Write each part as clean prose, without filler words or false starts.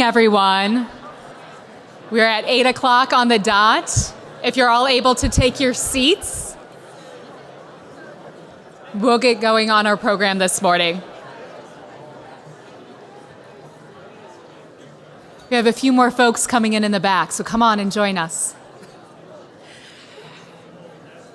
Everyone. We're at 8 o'clock on the dot. If you're all able to take your seats, we'll get going on our program this morning. We have a few more folks coming in the back, so come on and join us.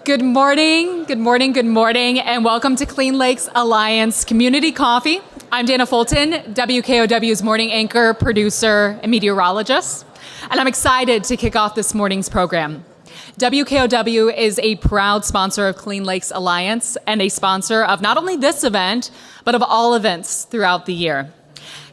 Good morning, good morning, good morning, and welcome to Clean Lakes Alliance Community Coffee. I'm Dana Fulton, WKOW's morning anchor, producer, and meteorologist, and I'm excited to kick off this morning's program. WKOW is a proud sponsor of Clean Lakes Alliance and a sponsor of not only this event, but of all events throughout the year.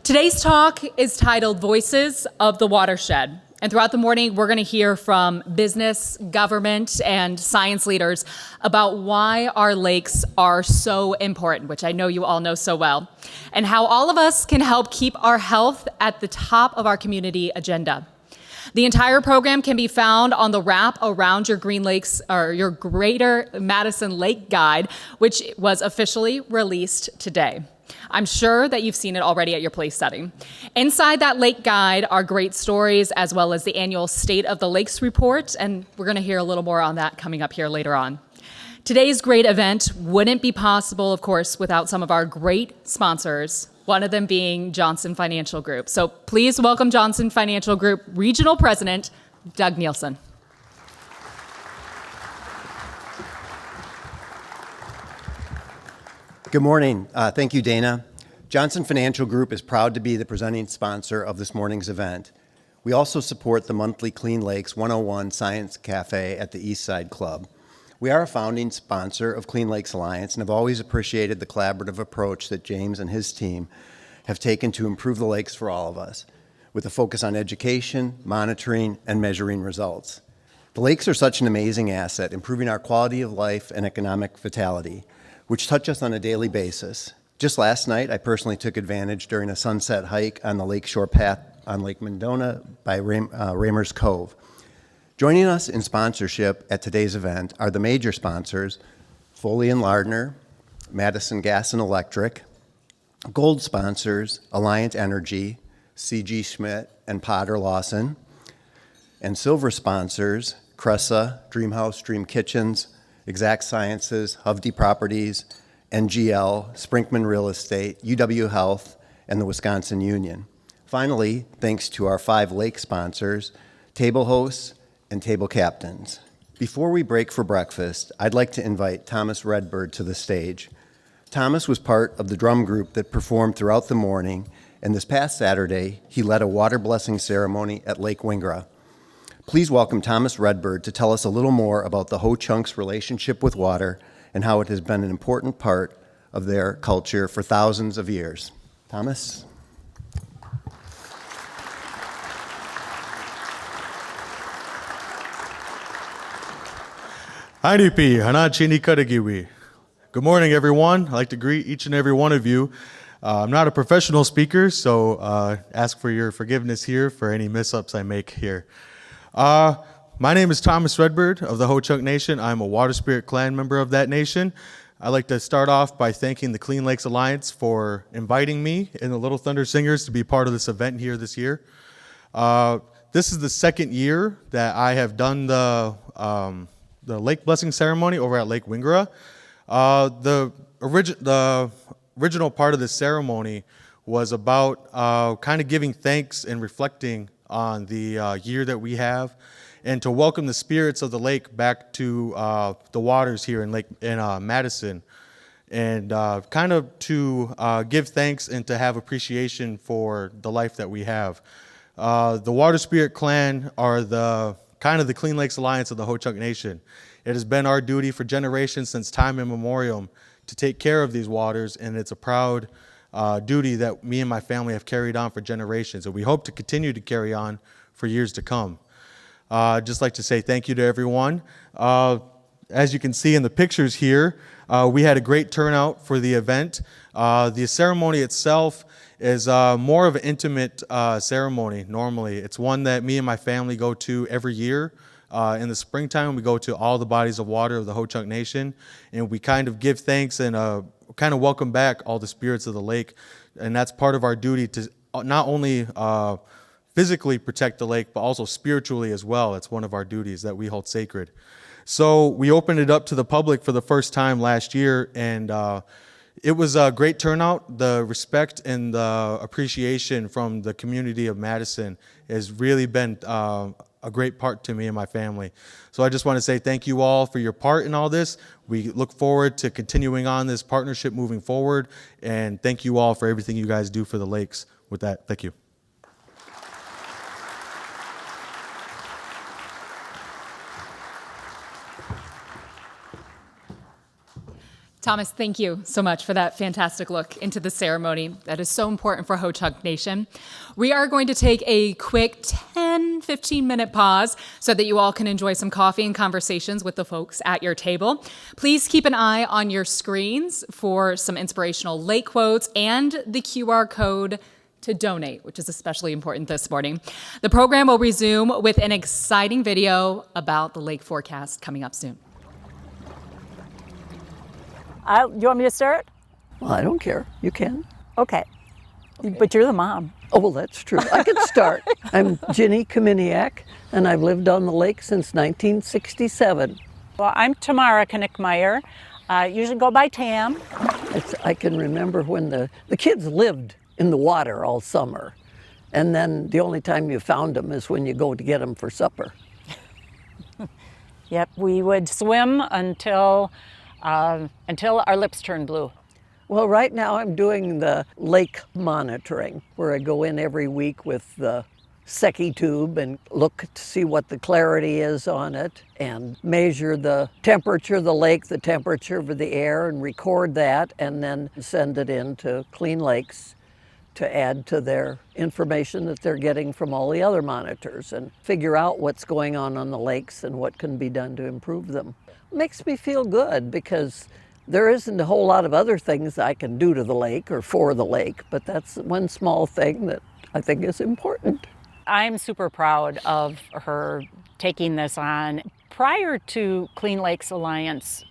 Today's talk is titled Voices of the Watershed. And throughout the morning, we're going to hear from business, government, and science leaders about why our lakes are so important, which I know you all know so well, and how all of us can help keep our health at the top of our community agenda. The entire program can be found on the Wrap Around Your Green Lakes, or your Greater Madison Lake Guide, which was officially released today. I'm sure that you've seen it already at your place setting. Inside that lake guide are great stories, as well as the annual State of the Lakes report, and we're going to hear a little more on that coming up here later on. Today's great event wouldn't be possible, of course, without some of our great sponsors, one of them being Johnson Financial Group. So please welcome Johnson Financial Group Regional President, Doug Nielsen. Good morning. Thank you, Dana. Johnson Financial Group is proud to be the presenting sponsor of this morning's event. We also support the monthly Clean Lakes 101 Science Cafe at the Eastside Club. We are a founding sponsor of Clean Lakes Alliance and have always appreciated the collaborative approach that James and his team have taken to improve the lakes for all of us, with a focus on education, monitoring, and measuring results. The lakes are such an amazing asset, improving our quality of life and economic vitality, which touch us on a daily basis. Just last night, I personally took advantage during a sunset hike on the lakeshore path on Lake Monona by Ramers Cove. Joining us in sponsorship at today's event are the major sponsors, Foley and Lardner, Madison Gas and Electric, gold sponsors, Alliant Energy, C.G. Schmidt, and Potter Lawson, and silver sponsors, Cressa, Dreamhouse, Dream Kitchens, Exact Sciences, Hovde Properties, NGL, Sprinkman Real Estate, UW Health, and the Wisconsin Union. Finally, thanks to our 5 lake sponsors, table hosts, and table captains. Before we break for breakfast, I'd like to invite Thomas Redbird to the stage. Thomas was part of the drum group that performed throughout the morning, and this past Saturday, he led a water blessing ceremony at Lake Wingra. Please welcome Thomas Redbird to tell us a little more about the Ho-Chunks' relationship with water and how it has been an important part of their culture for thousands of years. Thomas? Good morning, everyone. I'd like to greet each and every one of you. I'm not a professional speaker, so ask for your forgiveness here for any mess-ups I make here. My name is Thomas Redbird of the Ho-Chunk Nation. I'm a Water Spirit Clan member of that nation. I'd like to start off by thanking the Clean Lakes Alliance for inviting me and the Little Thunder Singers to be part of this event here this year. This is the second year that I have done the lake blessing ceremony over at Lake Wingra. The original part of this ceremony was about kind of giving thanks and reflecting on the year that we have, and to welcome the spirits of the lake back to the waters here in Madison, and kind of to give thanks and to have appreciation for the life that we have. The Water Spirit Clan are the Clean Lakes Alliance of the Ho-Chunk Nation. It has been our duty for generations since time immemorial to take care of these waters, and it's a proud duty that me and my family have carried on for generations, and we hope to continue to carry on for years to come. I'd just like to say thank you to everyone. As you can see in the pictures here, we had a great turnout for the event. The ceremony itself is more of an intimate ceremony normally. It's one that me and my family go to every year. In the springtime, we go to all the bodies of water of the Ho-Chunk Nation, and we kind of give thanks and kind of welcome back all the spirits of the lake. And that's part of our duty to not only physically protect the lake, but also spiritually as well. It's one of our duties that we hold sacred. So we opened it up to the public for the first time last year, and it was a great turnout. The respect and the appreciation from the community of Madison has really been a great part to me and my family. So I just want to say thank you all for your part in all this. We look forward to continuing on this partnership moving forward, and thank you all for everything you guys do for the lakes. With that, thank you. Thomas, thank you so much for that fantastic look into the ceremony. That is so important for Ho-Chunk Nation. We are going to take a quick 10, 15-minute pause so that you all can enjoy some coffee and conversations with the folks at your table. Please keep an eye on your screens for some inspirational lake quotes and the QR code to donate, which is especially important this morning. The program will resume with an exciting video about the lake forecast coming up soon. You want me to start? Well, I don't care. You can. Okay. But you're the mom. Oh, well, that's true. I can start. I'm Ginny Kaminiak, and I've lived on the lake since 1967. Well, I'm Tamara Knickmeyer. Usually go by Tam. I can remember when the kids lived in the water all summer, and then the only time you found them is when you go to get them for supper. Yep, we would swim until our lips turned blue. Well, right now I'm doing the lake monitoring, where I go in every week with the Secchi tube and look to see what the clarity is on it and measure the temperature of the lake, the temperature of the air, and record that, and then send it in to Clean Lakes to add to their information that they're getting from all the other monitors and figure out what's going on the lakes and what can be done to improve them. Makes me feel good because there isn't a whole lot of other things I can do to the lake or for the lake, but that's one small thing that I think is important. I'm super proud of her taking this on. Prior to Clean Lakes Alliance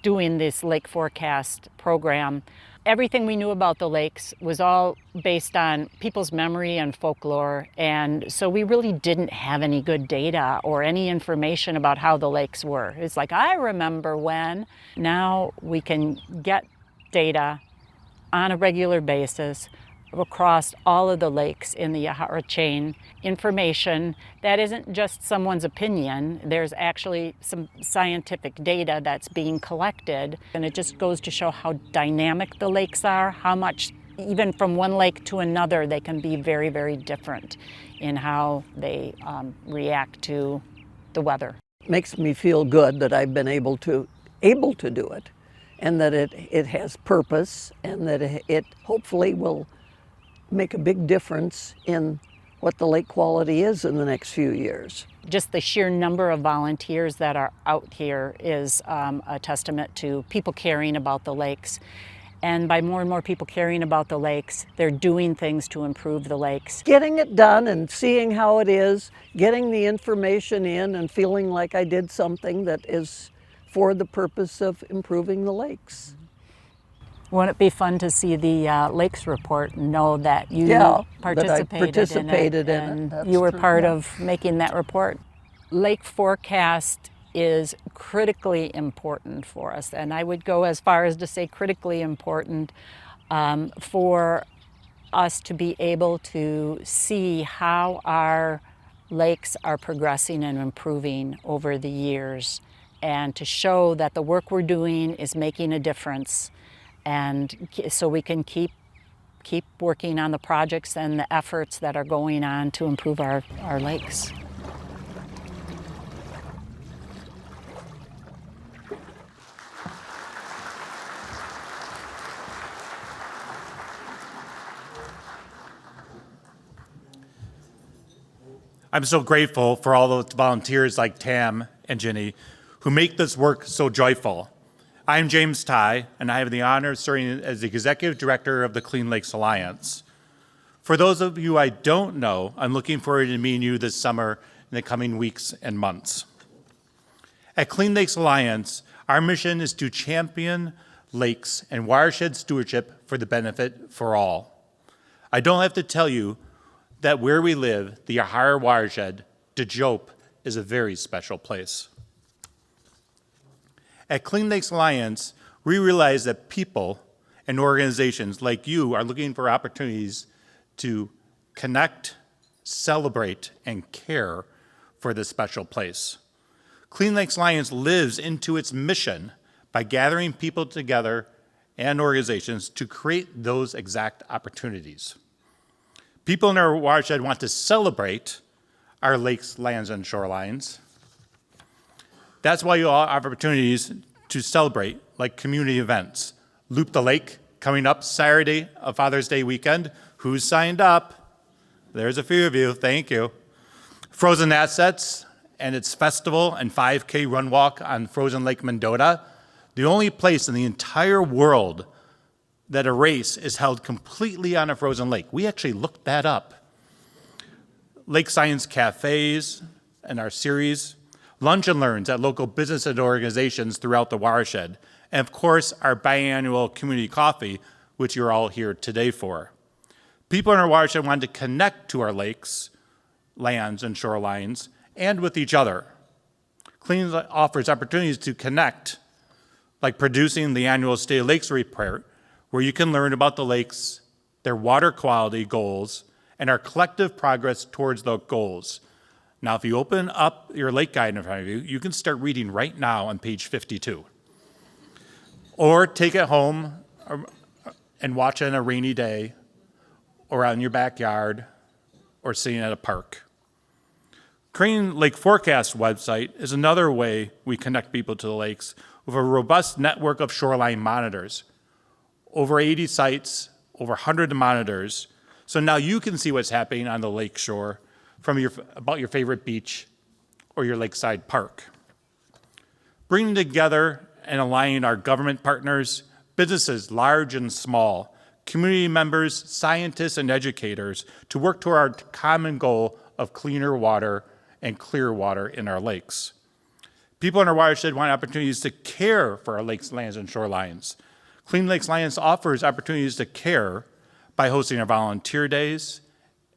doing this lake forecast program, everything we knew about the lakes was all based on people's memory and folklore, and so we really didn't have any good data or any information about how the lakes were. It's like, I remember when. Now we can get data on a regular basis across all of the lakes in the Yahara chain, information that isn't just someone's opinion. There's actually some scientific data that's being collected, and it just goes to show how dynamic the lakes are, how much, even from one lake to another, they can be very, very different in how they react to the weather. Makes me feel good that I've been able to do it, and that it has purpose, and that it hopefully will make a big difference in what the lake quality is in the next few years. Just the sheer number of volunteers that are out here is a testament to people caring about the lakes. And by more and more people caring about the lakes, they're doing things to improve the lakes. Getting it done and seeing how it is, getting the information in and feeling like I did something that is for the purpose of improving the lakes. Wouldn't it be fun to see the Lakes report and know that you participated in it, and you were part of making that report? Lake forecast is critically important for us, and I would go as far as to say critically important for us to be able to see how our lakes are progressing and improving over the years, and to show that the work we're doing is making a difference. And so we can keep working on the projects and the efforts that are going on to improve our lakes. I'm so grateful for all those volunteers like Tam and Ginny who make this work so joyful. I'm James Ty, and I have the honor of serving as the Executive Director of the Clean Lakes Alliance. For those of you I don't know, I'm looking forward to meeting you this summer in the coming weeks and months. At Clean Lakes Alliance, our mission is to champion lakes and watershed stewardship for the benefit for all. I don't have to tell you that where we live, the Yahara Watershed, Dejope, is a very special place. At Clean Lakes Alliance, we realize that people and organizations like you are looking for opportunities to connect, celebrate, and care for this special place. Clean Lakes Alliance lives into its mission by gathering people together and organizations to create those exact opportunities. People in our watershed want to celebrate our lakes, lands, and shorelines. That's why you all have opportunities to celebrate, like community events. Loop the Lake, coming up Saturday of Father's Day weekend. Who's signed up? There's a few of you, thank you. Frozen Assets and its festival and 5K run walk on frozen Lake Monona, the only place in the entire world that a race is held completely on a frozen lake. We actually looked that up. Lake Science Cafes and our series, lunch and learns at local business and organizations throughout the watershed, and of course, our biannual community coffee, which you're all here today for. People in our watershed want to connect to our lakes, lands, and shorelines, and with each other. Clean offers opportunities to connect, like producing the annual State of Lakes report, where you can learn about the lakes, their water quality goals, and our collective progress towards those goals. Now, if you open up your lake guide in front of you, you can start reading right now on page 52. Or take it home and watch it on a rainy day, or out in your backyard, or sitting at a park. Crane Lake Forecast website is another way we connect people to the lakes with a robust network of shoreline monitors. Over 80 sites, over 100 monitors, so now you can see what's happening on the lake shore from about your favorite beach or your lakeside park. Bringing together and aligning our government partners, businesses large and small, community members, scientists, and educators to work toward our common goal of cleaner water and clear water in our lakes. People in our watershed want opportunities to care for our lakes, lands, and shorelines. Clean Lakes Alliance offers opportunities to care by hosting our volunteer days.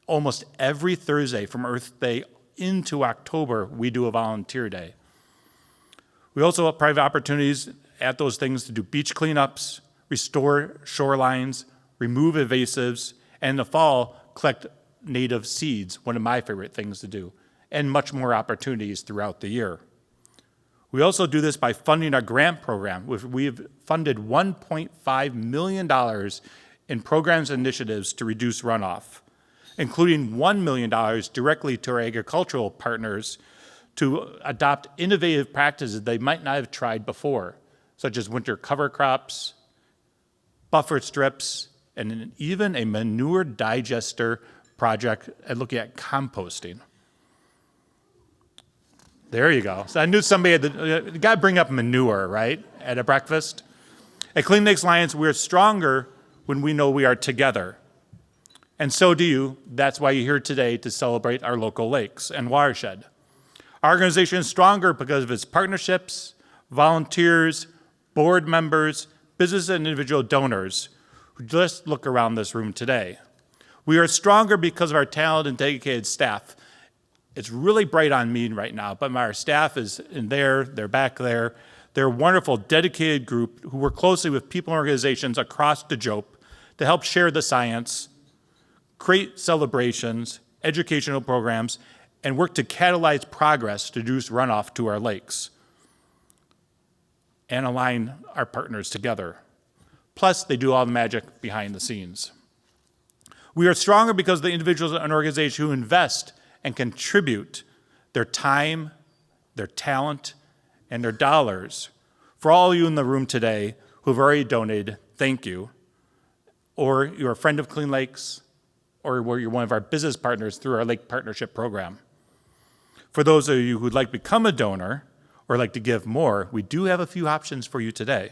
Almost every Thursday from Earth Day into October, we do a volunteer day. We also have private opportunities at those things to do beach cleanups, restore shorelines, remove invasives, and in the fall, collect native seeds, one of my favorite things to do, and much more opportunities throughout the year. We also do this by funding our grant program. We've funded $1.5 million in programs and initiatives to reduce runoff, including $1 million directly to our agricultural partners to adopt innovative practices they might not have tried before, such as winter cover crops, buffer strips, and even a manure digester project looking at composting. There you go. So I knew somebody had you got to bring up manure, right, at a breakfast. At Clean Lakes Alliance, we're stronger when we know we are together. And so do you. That's why you're here today to celebrate our local lakes and watershed. Our organization is stronger because of its partnerships, volunteers, board members, business and individual donors who just look around this room today. We are stronger because of our talented and dedicated staff. It's really bright on me right now, but our staff is in there, they're back there. They're a wonderful, dedicated group who work closely with people and organizations across Dejope to help share the science, create celebrations, educational programs, and work to catalyze progress to reduce runoff to our lakes and align our partners together. Plus, they do all the magic behind the scenes. We are stronger because of the individuals and organizations who invest and contribute their time, their talent, and their dollars. For all of you in the room today who have already donated, thank you. Or you're a friend of Clean Lakes, or you're one of our business partners through our Lake Partnership Program. For those of you who'd like to become a donor or like to give more, we do have a few options for you today.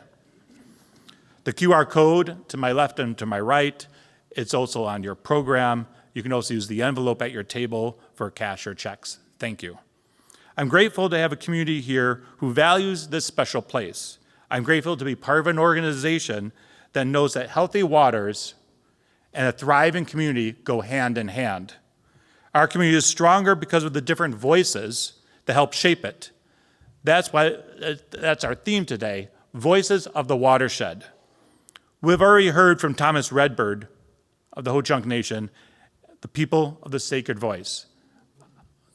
The QR code to my left and to my right, it's also on your program. You can also use the envelope at your table for cash or checks. Thank you. I'm grateful to have a community here who values this special place. I'm grateful to be part of an organization that knows that healthy waters and a thriving community go hand in hand. Our community is stronger because of the different voices that help shape it. That's our theme today, Voices of the Watershed. We've already heard from Thomas Redbird of the Ho-Chunk Nation, the people of the sacred voice.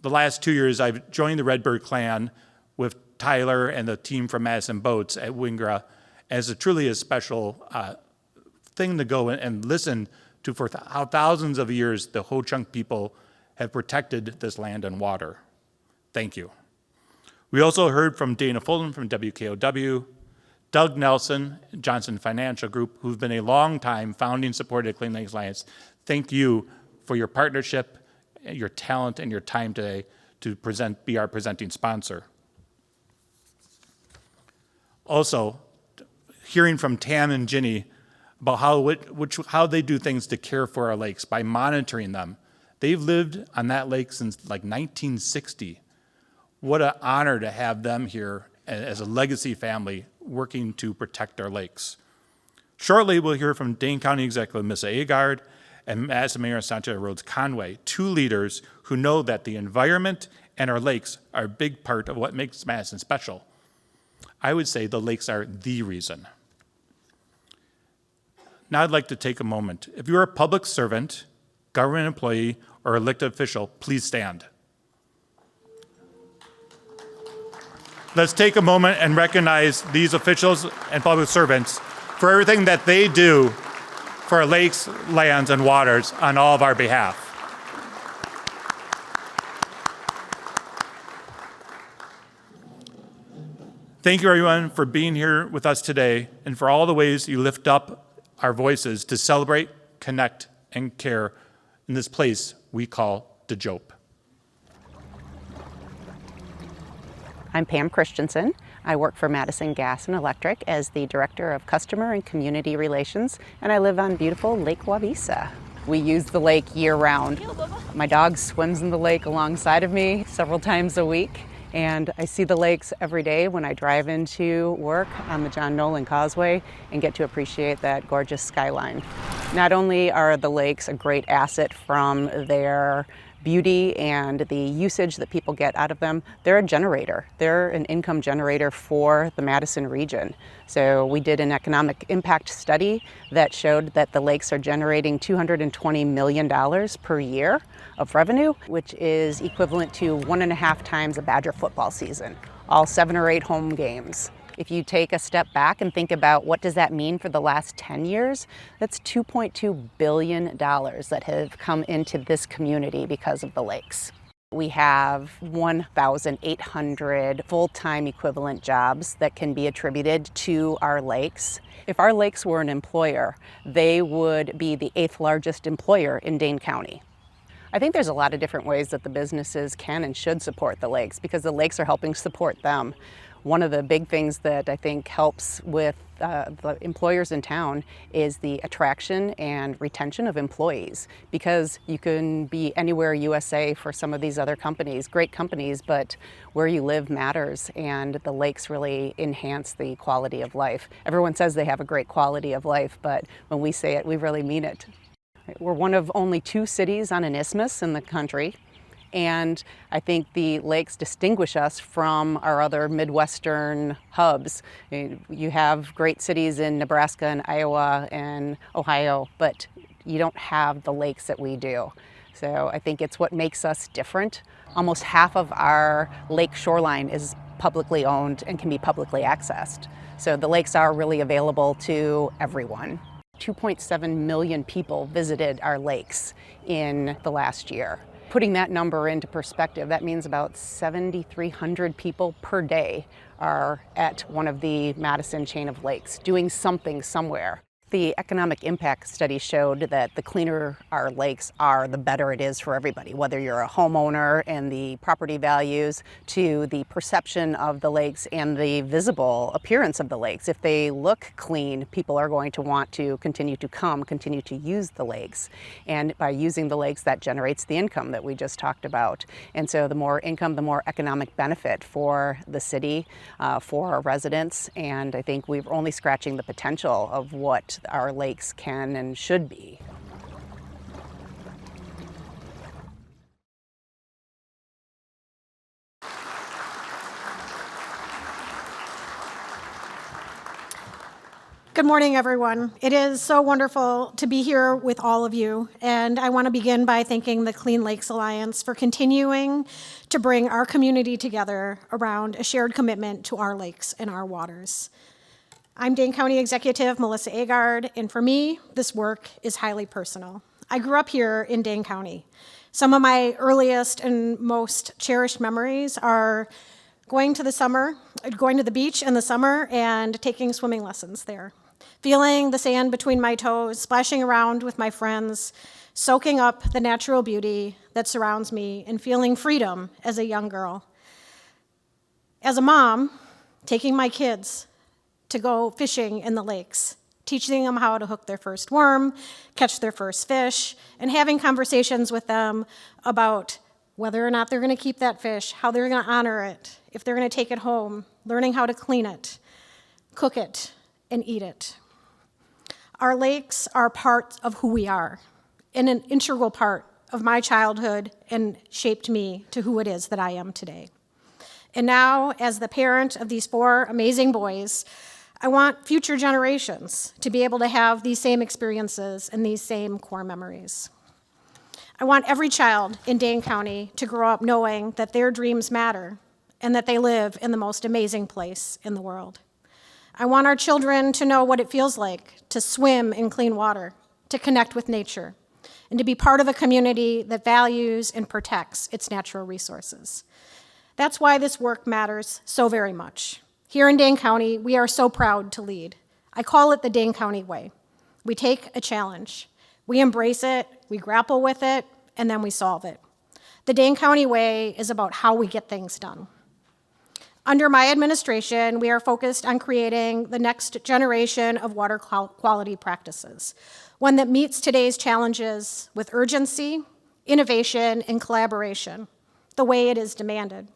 The last 2 years, I've joined the Redbird clan with Tyler and the team from Madison Boats at Wingra as truly a special thing to go and listen to for how thousands of years the Ho-Chunk people have protected this land and water. Thank you. We also heard from Dana Fulton from WKOW, Doug Nelson, Johnson Financial Group, who've been a long-time founding supporter of Clean Lakes Alliance. Thank you for your partnership, your talent, and your time today to be our presenting sponsor. Also, hearing from Tam and Ginny about how they do things to care for our lakes by monitoring them. They've lived on that lake since like 1960. What an honor to have them here as a legacy family working to protect our lakes. Shortly, we'll hear from Dane County Executive Ms. Agard and Madison Mayor Satya Rhodes-Conway, two leaders who know that the environment and our lakes are a big part of what makes Madison special. I would say the lakes are the reason. Now I'd like to take a moment. If you're a public servant, government employee, or elected official, please stand. Let's take a moment and recognize these officials and public servants for everything that they do for our lakes, lands, and waters on all of our behalf. Thank you, everyone, for being here with us today and for all the ways you lift up our voices to celebrate, connect, and care in this place we call the Jope. I'm Pam Christensen. I work for Madison Gas and Electric as the Director of Customer and Community Relations, and I live on beautiful Lake Wabisa. We use the lake year-round. My dog swims in the lake alongside of me several times a week, and I see the lakes every day when I drive into work on the John Nolan Causeway and get to appreciate that gorgeous skyline. Not only are the lakes a great asset from their beauty and the usage that people get out of them, they're a generator. They're an income generator for the Madison region. So we did an economic impact study that showed that the lakes are generating $220 million per year of revenue, which is equivalent to 1.5 times a Badger football season, all 7 or 8 home games. If you take a step back and think about what does that mean for the last 10 years, that's $2.2 billion that have come into this community because of the lakes. We have 1,800 full-time equivalent jobs that can be attributed to our lakes. If our lakes were an employer, they would be the 8th largest employer in Dane County. I think there's a lot of different ways that the businesses can and should support the lakes because the lakes are helping support them. One of the big things that I think helps with the employers in town is the attraction and retention of employees, because you can be anywhere USA for some of these other companies, great companies, but where you live matters, and the lakes really enhance the quality of life. Everyone says they have a great quality of life, but when we say it, we really mean it. We're one of only 2 cities on an isthmus in the country. And I think the lakes distinguish us from our other Midwestern hubs. You have great cities in Nebraska and Iowa and Ohio, but you don't have the lakes that we do. So I think it's what makes us different. Almost half of our lake shoreline is publicly owned and can be publicly accessed. So the lakes are really available to everyone. 2.7 million people visited our lakes in the last year. Putting that number into perspective, that means about 7,300 people per day are at one of the Madison chain of lakes doing something somewhere. The economic impact study showed that the cleaner our lakes are, the better it is for everybody, whether you're a homeowner and the property values to the perception of the lakes and the visible appearance of the lakes. If they look clean, people are going to want to continue to use the lakes. And by using the lakes, that generates the income that we just talked about. And so the more income, the more economic benefit for the city, for our residents. And I think we're only scratching the potential of what our lakes can and should be. Good morning, everyone. It is so wonderful to be here with all of you, and I want to begin by thanking the Clean Lakes Alliance for continuing to bring our community together around a shared commitment to our lakes and our waters. I'm Dane County Executive Melissa Agard, and for me, this work is highly personal. I grew up here in Dane County. Some of my earliest and most cherished memories are going to the beach in the summer and taking swimming lessons there. Feeling the sand between my toes, splashing around with my friends, soaking up the natural beauty that surrounds me, and feeling freedom as a young girl. As a mom, taking my kids to go fishing in the lakes, teaching them how to hook their first worm, catch their first fish, and having conversations with them about whether or not they're going to keep that fish, how they're going to honor it, if they're going to take it home, learning how to clean it, cook it, and eat it. Our lakes are part of who we are, and an integral part of my childhood, and shaped me to who it is that I am today. And now, as the parent of these 4 amazing boys, I want future generations to be able to have these same experiences and these same core memories. I want every child in Dane County to grow up knowing that their dreams matter and that they live in the most amazing place in the world. I want our children to know what it feels like to swim in clean water, to connect with nature, and to be part of a community that values and protects its natural resources. That's why this work matters so very much. Here in Dane County, we are so proud to lead. I call it the Dane County way. We take a challenge, we embrace it, we grapple with it, and then we solve it. The Dane County way is about how we get things done. Under my administration, we are focused on creating the next generation of water quality practices, one that meets today's challenges with urgency, innovation, and collaboration, the way it is demanded.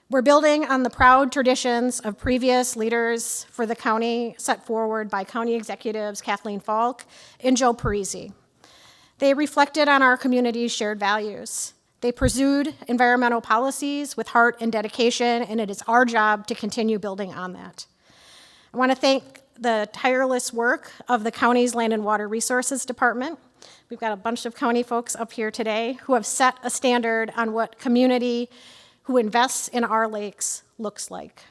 We're building on the proud traditions of previous leaders for the county set forward by County Executives Kathleen Falk and Joe Parisi. They reflected on our community's shared values. They pursued environmental policies with heart and dedication, and it is our job to continue building on that. I want to thank the tireless work of the county's Land and Water Resources Department. We've got a bunch of county folks up here today who have set a standard on what community who invests in our lakes looks like.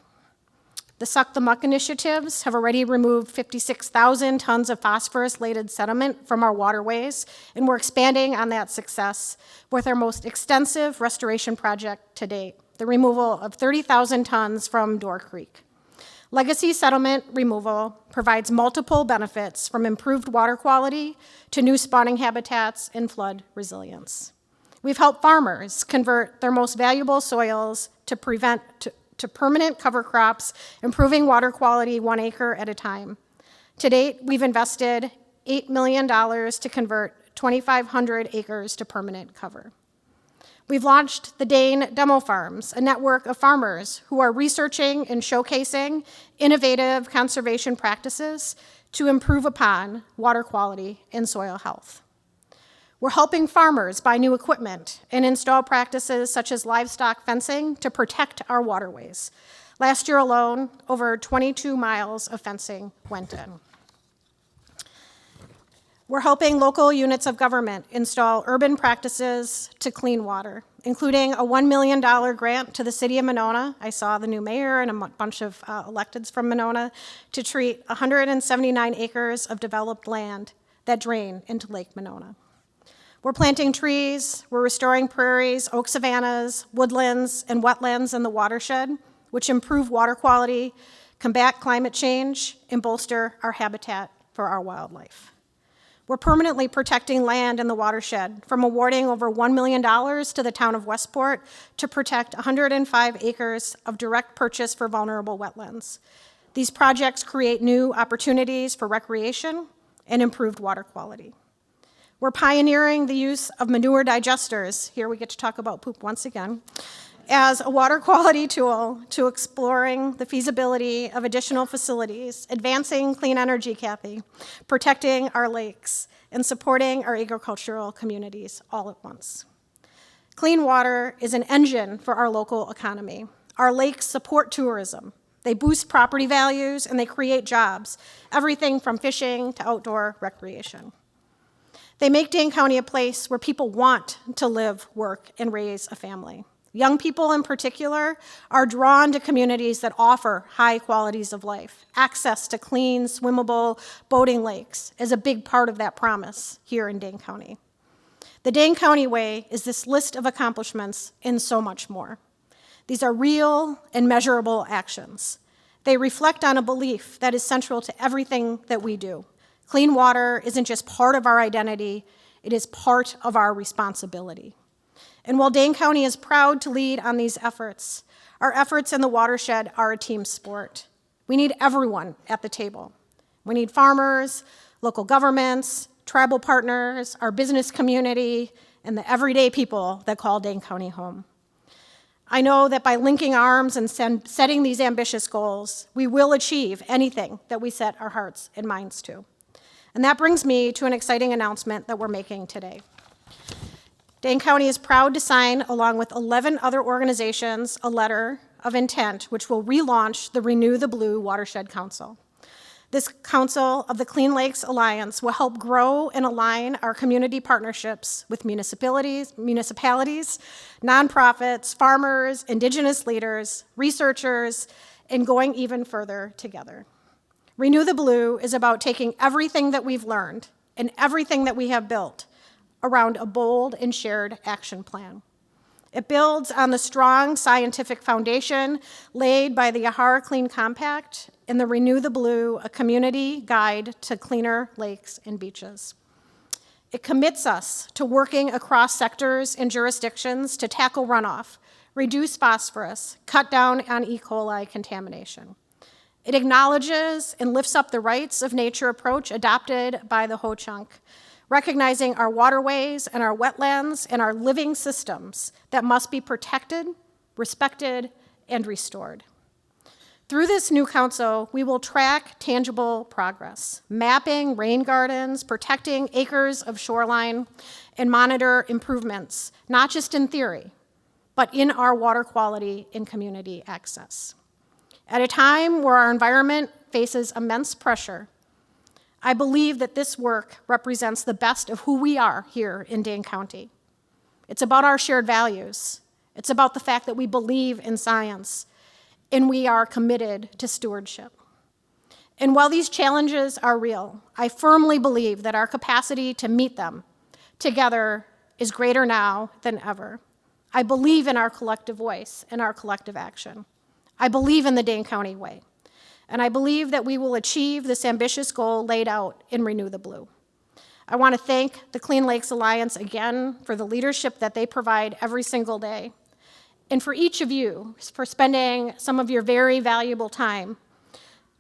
The Suck the Muck initiatives have already removed 56,000 tons of phosphorus-laden sediment from our waterways, and we're expanding on that success with our most extensive restoration project to date, the removal of 30,000 tons from Door Creek. Legacy sediment removal provides multiple benefits, from improved water quality to new spawning habitats and flood resilience. We've helped farmers convert their most valuable soils to permanent cover crops, improving water quality 1 acre at a time. To date, we've invested $8 million to convert 2,500 acres to permanent cover. We've launched the Dane Demo Farms, a network of farmers who are researching and showcasing innovative conservation practices to improve upon water quality and soil health. We're helping farmers buy new equipment and install practices such as livestock fencing to protect our waterways. Last year alone, over 22 miles of fencing went in. We're helping local units of government install urban practices to clean water, including a $1 million grant to the city of Monona. I saw the new mayor and a bunch of electeds from Monona to treat 179 acres of developed land that drain into Lake Monona. We're planting trees, we're restoring prairies, oak savannas, woodlands, and wetlands in the watershed, which improve water quality, combat climate change, and bolster our habitat for our wildlife. We're permanently protecting land in the watershed, from awarding over $1 million to the town of Westport to protect 105 acres of direct purchase for vulnerable wetlands. These projects create new opportunities for recreation and improved water quality. We're pioneering the use of manure digesters, here we get to talk about poop once again, as a water quality tool to exploring the feasibility of additional facilities, advancing clean energy, Kathy, protecting our lakes, and supporting our agricultural communities all at once. Clean water is an engine for our local economy. Our lakes support tourism, They boost property values and they create jobs, everything from fishing to outdoor recreation. They make Dane County a place where people want to live, work, and raise a family. Young people in particular are drawn to communities that offer high qualities of life. Access to clean, swimmable boating lakes is a big part of that promise here in Dane County. The Dane County Way is this list of accomplishments and so much more. These are real and measurable actions. They reflect on a belief that is central to everything that we do. Clean water isn't just part of our identity, it is part of our responsibility. And while Dane County is proud to lead on these efforts, our efforts in the watershed are a team sport. We need everyone at the table. We need farmers, local governments, tribal partners, our business community, and the everyday people that call Dane County home. I know that by linking arms and setting these ambitious goals, we will achieve anything that we set our hearts and minds to. And that brings me to an exciting announcement that we're making today. Dane County is proud to sign, along with 11 other organizations, a letter of intent which will relaunch the Renew the Blue Watershed Council. This Council of the Clean Lakes Alliance will help grow and align our community partnerships with municipalities, nonprofits, farmers, indigenous leaders, researchers, and going even further together. Renew the Blue is about taking everything that we've learned and everything that we have built around a bold and shared action plan. It builds on the strong scientific foundation laid by the Yahara Clean Compact and the Renew the Blue, a community guide to cleaner lakes and beaches. It commits us to working across sectors and jurisdictions to tackle runoff, reduce phosphorus, cut down on E. coli contamination. It acknowledges and lifts up the rights of nature approach adopted by the Ho-Chunk, recognizing our waterways and our wetlands and our living systems that must be protected, respected, and restored. Through this new council, we will track tangible progress, mapping rain gardens, protecting acres of shoreline, and monitor improvements, not just in theory, but in our water quality and community access. At a time where our environment faces immense pressure, I believe that this work represents the best of who we are here in Dane County. It's about our shared values. It's about the fact that we believe in science and we are committed to stewardship. And while these challenges are real, I firmly believe that our capacity to meet them together is greater now than ever. I believe in our collective voice and our collective action. I believe in the Dane County way. And I believe that we will achieve this ambitious goal laid out in Renew the Blue. I want to thank the Clean Lakes Alliance again for the leadership that they provide every single day, and for each of you for spending some of your very valuable time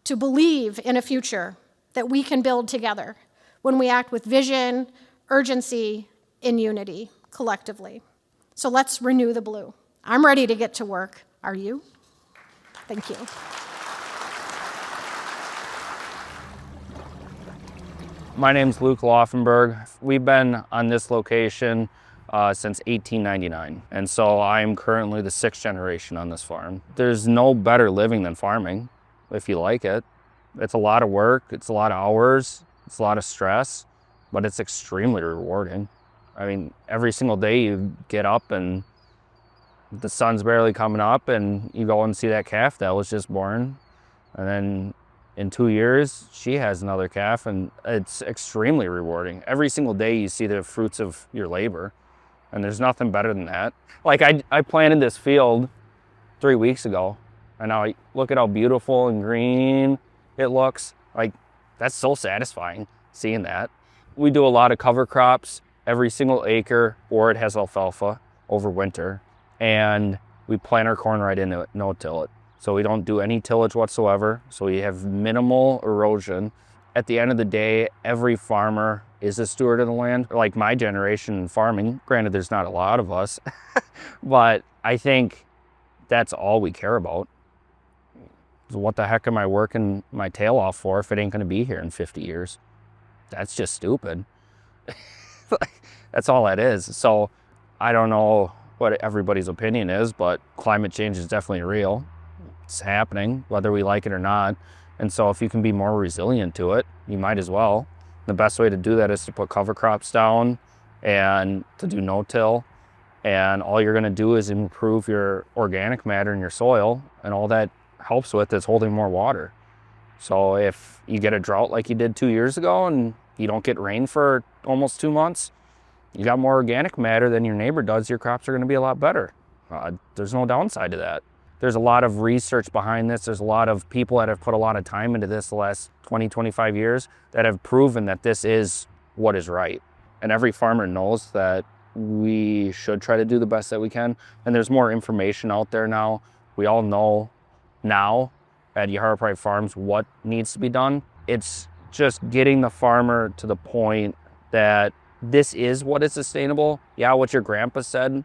to believe in a future that we can build together when we act with vision, urgency, and unity collectively. So let's renew the blue. I'm ready to get to work. Are you? Thank you. My name's Luke Laufenberg. We've been on this location since 1899, and so I'm currently the 6th generation on this farm. There's no better living than farming, if you like it. It's a lot of work, it's a lot of hours, it's a lot of stress, but it's extremely rewarding. I mean, every single day you get up and the sun's barely coming up and you go and see that calf that was just born, and then in 2 years, she has another calf, and it's extremely rewarding. Every single day you see the fruits of your labor, and there's nothing better than that. Like I planted this field 3 weeks ago, and now look at how beautiful and green it looks. Like, that's so satisfying seeing that. We do a lot of cover crops, every single acre, or it has alfalfa over winter, and we plant our corn right into it, no till it. So we don't do any tillage whatsoever, so we have minimal erosion. At the end of the day, every farmer is a steward of the land. Like my generation in farming, granted there's not a lot of us, but I think that's all we care about. So what the heck am I working my tail off for if it ain't gonna be here in 50 years? That's just stupid. That's all that is. So I don't know what everybody's opinion is, but climate change is definitely real. It's happening, whether we like it or not. And so if you can be more resilient to it, you might as well. The best way to do that is to put cover crops down and to do no-till. And all you're gonna do is improve your organic matter in your soil, and all that helps with is holding more water. So if you get a drought like you did 2 years ago and you don't get rain for almost 2 months, you got more organic matter than your neighbor does, your crops are gonna be a lot better. There's no downside to that. There's a lot of research behind this. There's a lot of people that have put a lot of time into this the last 20, 25 years that have proven that this is what is right. And every farmer knows that we should try to do the best that we can. And there's more information out there now. We all know now at Yahara Pride Farms what needs to be done. It's just getting the farmer to the point that this is what is sustainable. Yeah, what your grandpa said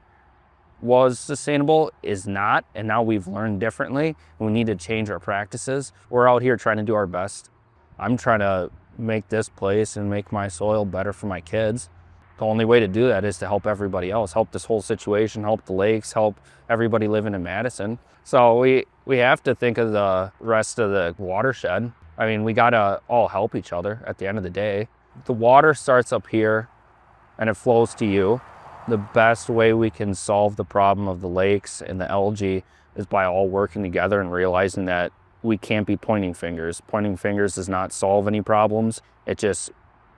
was sustainable is not, and now we've learned differently. We need to change our practices. We're out here trying to do our best. I'm trying to make this place and make my soil better for my kids. The only way to do that is to help everybody else, help this whole situation, help the lakes, help everybody living in Madison. So we have to think of the rest of the watershed. I mean, we gotta all help each other at the end of the day. The water starts up here and it flows to you. The best way we can solve the problem of the lakes and the algae is by all working together and realizing that we can't be pointing fingers. Pointing fingers does not solve any problems. It just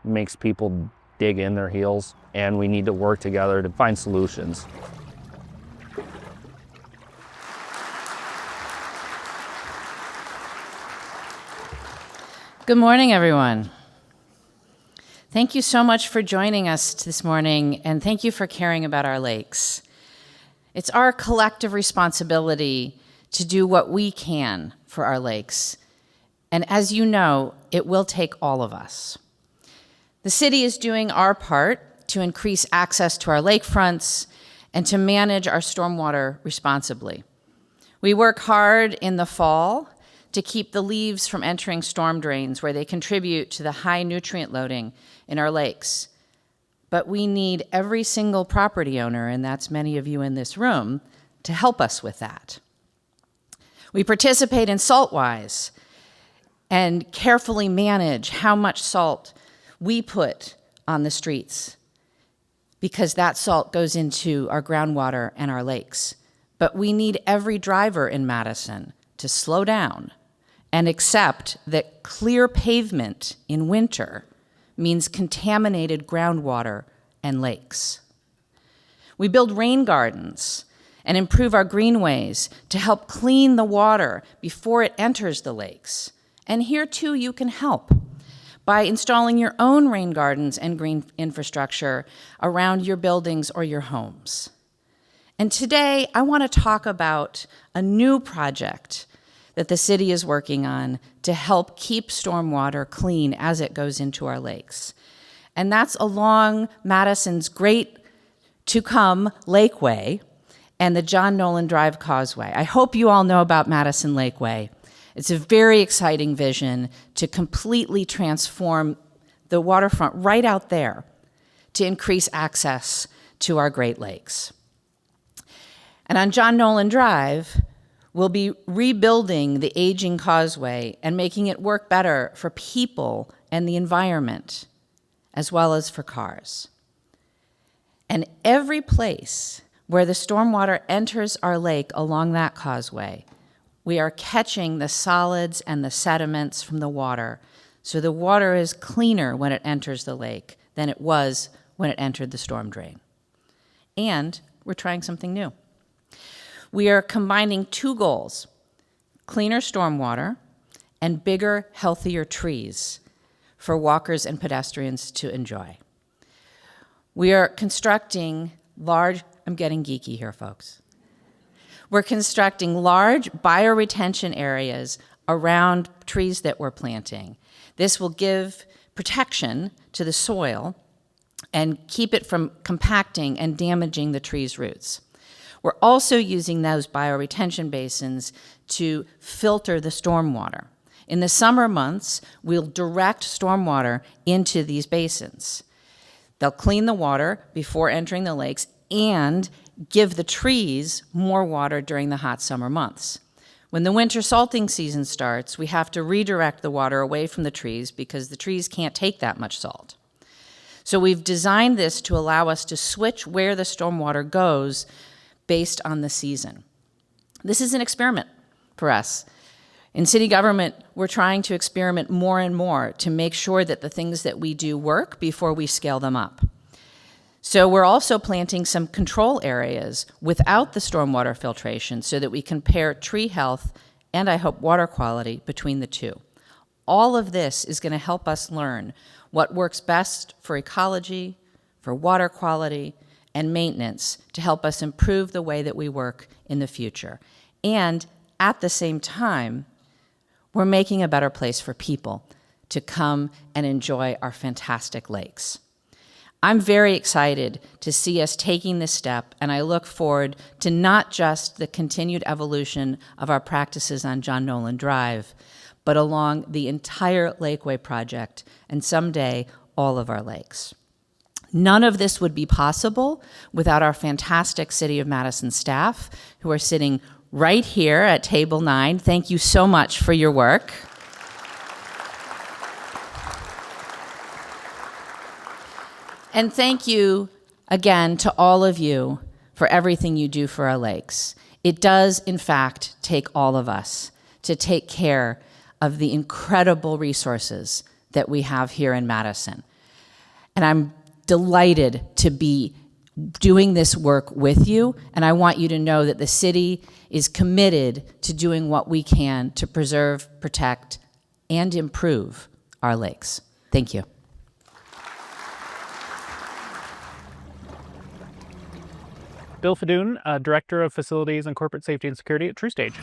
makes people dig in their heels, and we need to work together to find solutions. Good morning, everyone. Thank you so much for joining us this morning, and thank you for caring about our lakes. It's our collective responsibility to do what we can for our lakes. And as you know, it will take all of us. The city is doing our part to increase access to our lakefronts and to manage our stormwater responsibly. We work hard in the fall to keep the leaves from entering storm drains where they contribute to the high nutrient loading in our lakes. But we need every single property owner, and that's many of you in this room, to help us with that. We participate in SaltWise and carefully manage how much salt we put on the streets, because that salt goes into our groundwater and our lakes. But we need every driver in Madison to slow down and accept that clear pavement in winter means contaminated groundwater and lakes. We build rain gardens and improve our greenways to help clean the water before it enters the lakes. And here too you can help by installing your own rain gardens and green infrastructure around your buildings or your homes. And today I want to talk about a new project that the city is working on to help keep stormwater clean as it goes into our lakes. And that's along Madison's great to-come Lakeway and the John Nolan Drive Causeway. I hope you all know about Madison Lakeway. It's a very exciting vision to completely transform the waterfront right out there to increase access to our Great Lakes. And on John Nolan Drive, we'll be rebuilding the aging causeway and making it work better for people and the environment, as well as for cars. And every place where the stormwater enters our lake along that causeway, we are catching the solids and the sediments from the water, so the water is cleaner when it enters the lake than it was when it entered the storm drain. And we're trying something new. We are combining two goals: cleaner stormwater and bigger, healthier trees for walkers and pedestrians to enjoy. We are constructing large, I'm getting geeky here, folks. We're constructing large bioretention areas around trees that we're planting. This will give protection to the soil and keep it from compacting and damaging the tree's roots. We're also using those bioretention basins to filter the stormwater. In the summer months, we'll direct stormwater into these basins. They'll clean the water before entering the lakes and give the trees more water during the hot summer months. When the winter salting season starts, we have to redirect the water away from the trees because the trees can't take that much salt. So we've designed this to allow us to switch where the stormwater goes based on the season. This is an experiment for us. In city government, we're trying to experiment more and more to make sure that the things that we do work before we scale them up. So we're also planting some control areas without the stormwater filtration so that we compare tree health and, I hope, water quality between the two. All of this is going to help us learn what works best for ecology, for water quality, and maintenance to help us improve the way that we work in the future. And at the same time, we're making a better place for people to come and enjoy our fantastic lakes. I'm very excited to see us taking this step, and I look forward to not just the continued evolution of our practices on John Nolan Drive, but along the entire Lakeway project, and someday all of our lakes. None of this would be possible without our fantastic City of Madison staff, who are sitting right here at Table 9. Thank you so much for your work. And thank you again to all of you for everything you do for our lakes. It does, in fact, take all of us to take care of the incredible resources that we have here in Madison. And I'm delighted to be doing this work with you, and I want you to know that the city is committed to doing what we can to preserve, protect, and improve our lakes. Thank you. Bill Fadoon, Director of Facilities and Corporate Safety and Security at TruStage.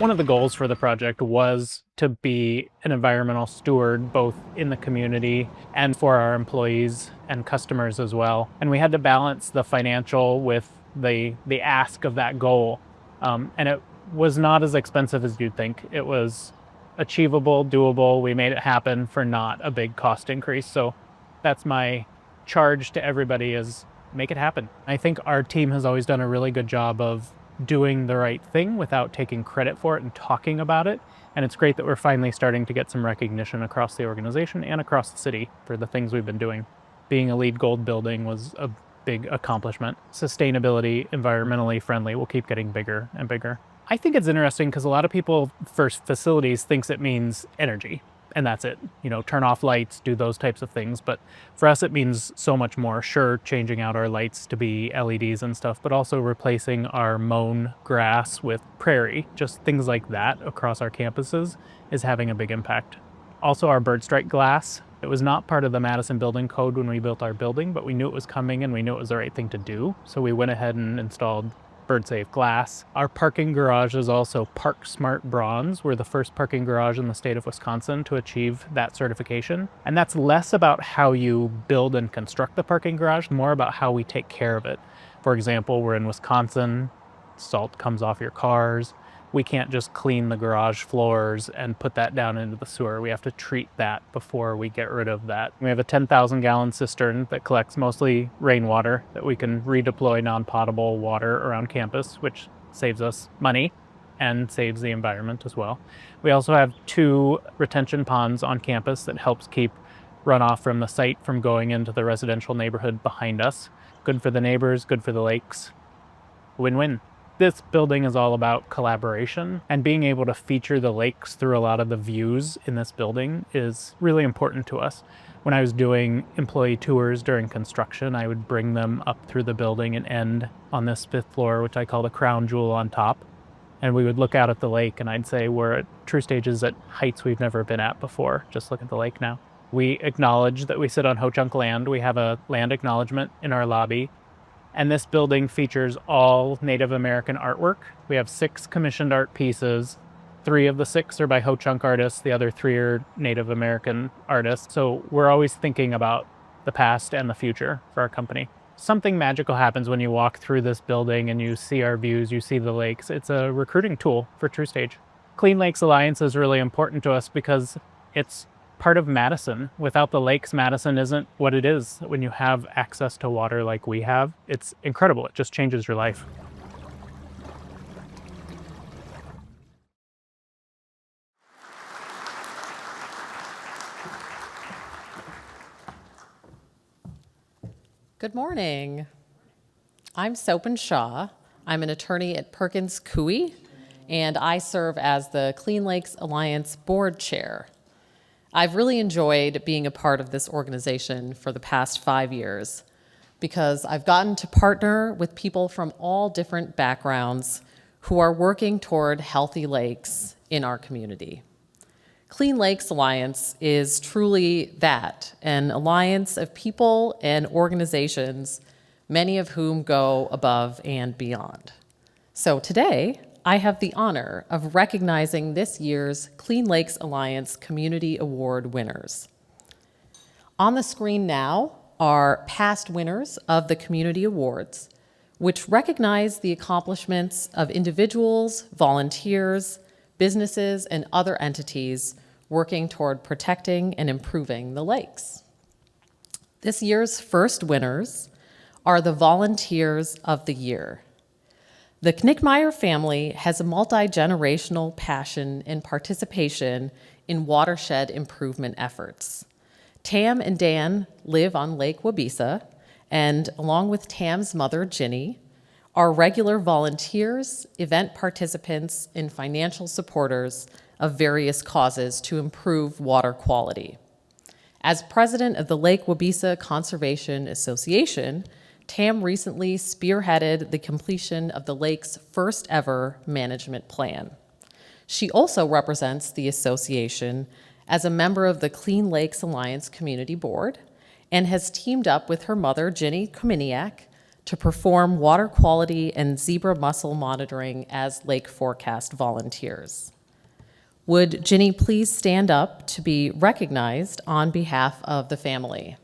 One of the goals for the project was to be an environmental steward, both in the community and for our employees and customers as well. And we had to balance the financial with the ask of that goal. And it was not as expensive as you'd think. It was achievable, doable. We made it happen for not a big cost increase. So that's my charge to everybody, is make it happen. I think our team has always done a really good job of doing the right thing without taking credit for it and talking about it. And it's great that we're finally starting to get some recognition across the organization and across the city for the things we've been doing. Being a LEED Gold building was a big accomplishment. Sustainability, environmentally friendly, will keep getting bigger and bigger. I think it's interesting because a lot of people, for facilities, thinks it means energy. And that's it. You know, turn off lights, do those types of things. But for us, it means so much more. Sure, changing out our lights to be LEDs and stuff, but also replacing our mown grass with prairie. Just things like that across our campuses is having a big impact. Also, our bird strike glass. It was not part of the Madison Building Code when we built our building, but we knew it was coming and we knew it was the right thing to do. So we went ahead and installed bird-safe glass. Our parking garage is also Park Smart Bronze. We're the first parking garage in the state of Wisconsin to achieve that certification. And that's less about how you build and construct the parking garage, more about how we take care of it. For example, we're in Wisconsin, salt comes off your cars. We can't just clean the garage floors and put that down into the sewer. We have to treat that before we get rid of that. We have a 10,000 gallon cistern that collects mostly rainwater that we can redeploy non-potable water around campus, which saves us money and saves the environment as well. We also have 2 retention ponds on campus that helps keep runoff from the site from going into the residential neighborhood behind us. Good for the neighbors, good for the lakes. Win-win. This building is all about collaboration, and being able to feature the lakes through a lot of the views in this building is really important to us. When I was doing employee tours during construction, I would bring them up through the building and end on this 5th floor, which I call the crown jewel on top. And we would look out at the lake, and I'd say we're at TruStage's at heights we've never been at before. Just look at the lake now. We acknowledge that we sit on Ho-Chunk land. We have a land acknowledgement in our lobby. And this building features all Native American artwork. We have 6 commissioned art pieces. 3 of the 6 are by Ho-Chunk artists. The other 3 are Native American artists. So we're always thinking about the past and the future for our company. Something magical happens when you walk through this building and you see our views, you see the lakes. It's a recruiting tool for TruStage. Clean Lakes Alliance is really important to us because it's part of Madison. Without the lakes, Madison isn't what it is. When you have access to water like we have, it's incredible. It just changes your life. Good morning. I'm Sopan Shah. I'm an attorney at Perkins Coie, and I serve as the Clean Lakes Alliance Board Chair. I've really enjoyed being a part of this organization for the past 5 years because I've gotten to partner with people from all different backgrounds who are working toward healthy lakes in our community. Clean Lakes Alliance is truly that, an alliance of people and organizations, many of whom go above and beyond. So today, I have the honor of recognizing this year's Clean Lakes Alliance Community Award winners. On the screen now are past winners of the Community Awards, which recognize the accomplishments of individuals, volunteers, businesses, and other entities working toward protecting and improving the lakes. This year's first winners are the Volunteers of the Year. The Knickmeyer family has a multi-generational passion and participation in watershed improvement efforts. Tam and Dan live on Lake Wabeesa, and along with Tam's mother, Ginny, are regular volunteers, event participants, and financial supporters of various causes to improve water quality. As president of the Lake Wabeesa Conservation Association, Tam recently spearheaded the completion of the lake's first ever management plan. She also represents the association as a member of the Clean Lakes Alliance Community Board and has teamed up with her mother, Ginny Kominiak, to perform water quality and zebra mussel monitoring as lake forecast volunteers. Would Ginny please stand up to be recognized on behalf of the family?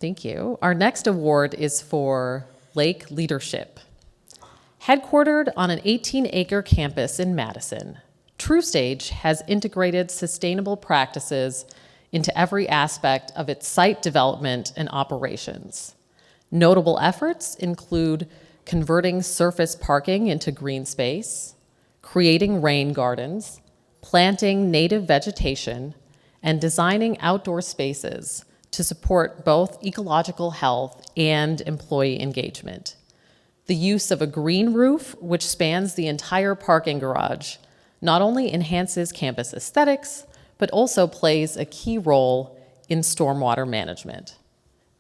Thank you. Our next award is for Lake Leadership. Headquartered on an 18-acre campus in Madison, TrueStage has integrated sustainable practices into every aspect of its site development and operations. Notable efforts include converting surface parking into green space, creating rain gardens, planting native vegetation, and designing outdoor spaces to support both ecological health and employee engagement. The use of a green roof, which spans the entire parking garage, not only enhances campus aesthetics, but also plays a key role in stormwater management.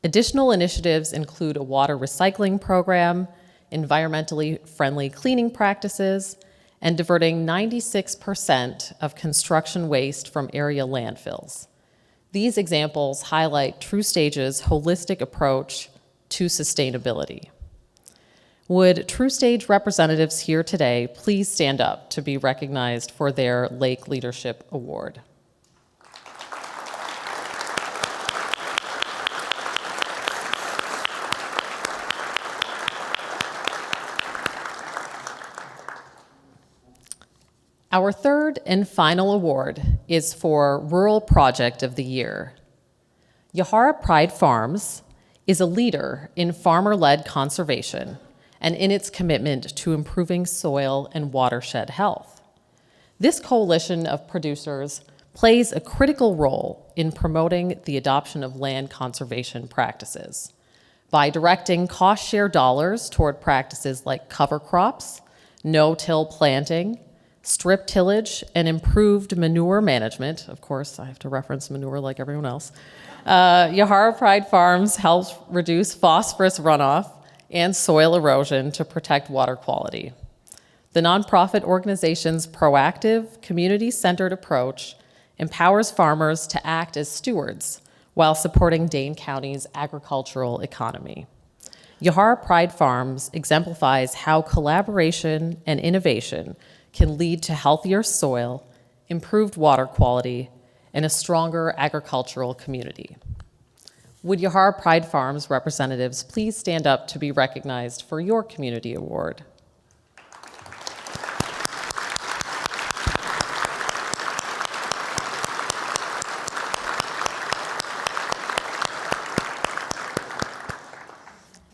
Additional initiatives include a water recycling program, environmentally friendly cleaning practices, and diverting 96% of construction waste from area landfills. These examples highlight TrueStage's holistic approach to sustainability. Would TrueStage representatives here today please stand up to be recognized for their Lake Leadership Award? Our third and final award is for Rural Project of the Year. Yahara Pride Farms is a leader in farmer-led conservation and in its commitment to improving soil and watershed health. This coalition of producers plays a critical role in promoting the adoption of land conservation practices by directing cost-share dollars toward practices like cover crops, no-till planting, strip tillage, and improved manure management. Of course, I have to reference manure like everyone else. Yahara Pride Farms helps reduce phosphorus runoff and soil erosion to protect water quality. The nonprofit organization's proactive, community-centered approach empowers farmers to act as stewards while supporting Dane County's agricultural economy. Yahara Pride Farms exemplifies how collaboration and innovation can lead to healthier soil, improved water quality, and a stronger agricultural community. Would Yahara Pride Farms representatives please stand up to be recognized for your community award?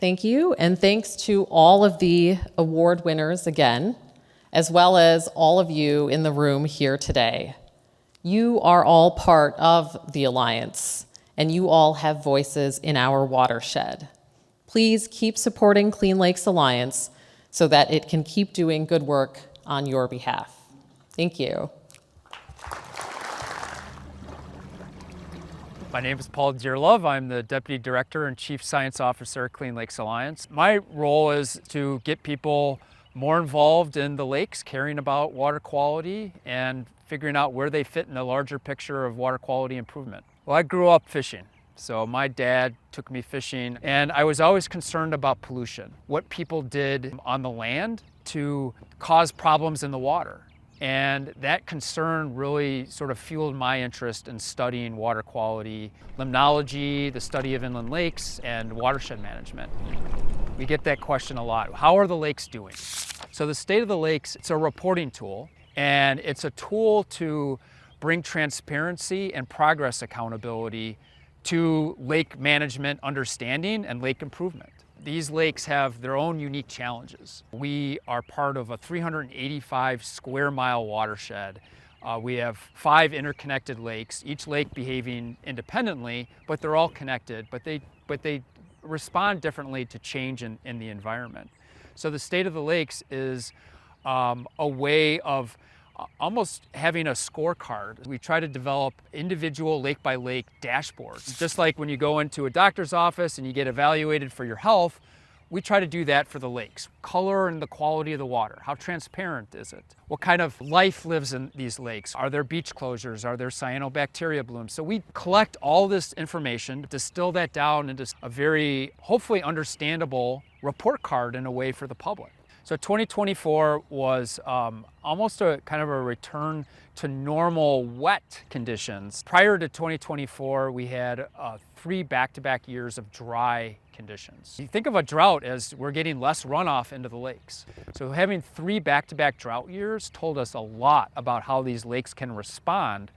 Thank you, and thanks to all of the award winners again, as well as all of you in the room here today. You are all part of the Alliance, and you all have voices in our watershed. Please keep supporting Clean Lakes Alliance so that it can keep doing good work on your behalf. Thank you. My name is Paul Dearlove. I'm the Deputy Director and Chief Science Officer at Clean Lakes Alliance. My role is to get people more involved in the lakes, caring about water quality and figuring out where they fit in the larger picture of water quality improvement. Well, I grew up fishing. So my dad took me fishing, and I was always concerned about pollution, what people did on the land to cause problems in the water. And that concern really sort of fueled my interest in studying water quality, limnology, the study of inland lakes, and watershed management. We get that question a lot. How are the lakes doing? So the State of the Lakes, it's a reporting tool, and it's a tool to bring transparency and progress accountability to lake management understanding and lake improvement. These lakes have their own unique challenges. We are part of a 385 square mile watershed. We have 5 interconnected lakes, each lake behaving independently, but they're all connected, but they respond differently to change in the environment. So the State of the Lakes is a way of almost having a scorecard. We try to develop individual lake by lake dashboards. Just like when you go into a doctor's office and you get evaluated for your health, we try to do that for the lakes. Color and the quality of the water. How transparent is it? What kind of life lives in these lakes? Are there beach closures? Are there cyanobacteria blooms? So we collect all this information, distill that down into a very, hopefully understandable report card in a way for the public. So 2024 was almost a kind of a return to normal wet conditions. Prior to 2024, we had 3 back-to-back years of dry conditions. You think of a drought as we're getting less runoff into the lakes. So having 3 back-to-back drought years told us a lot about how these lakes can respond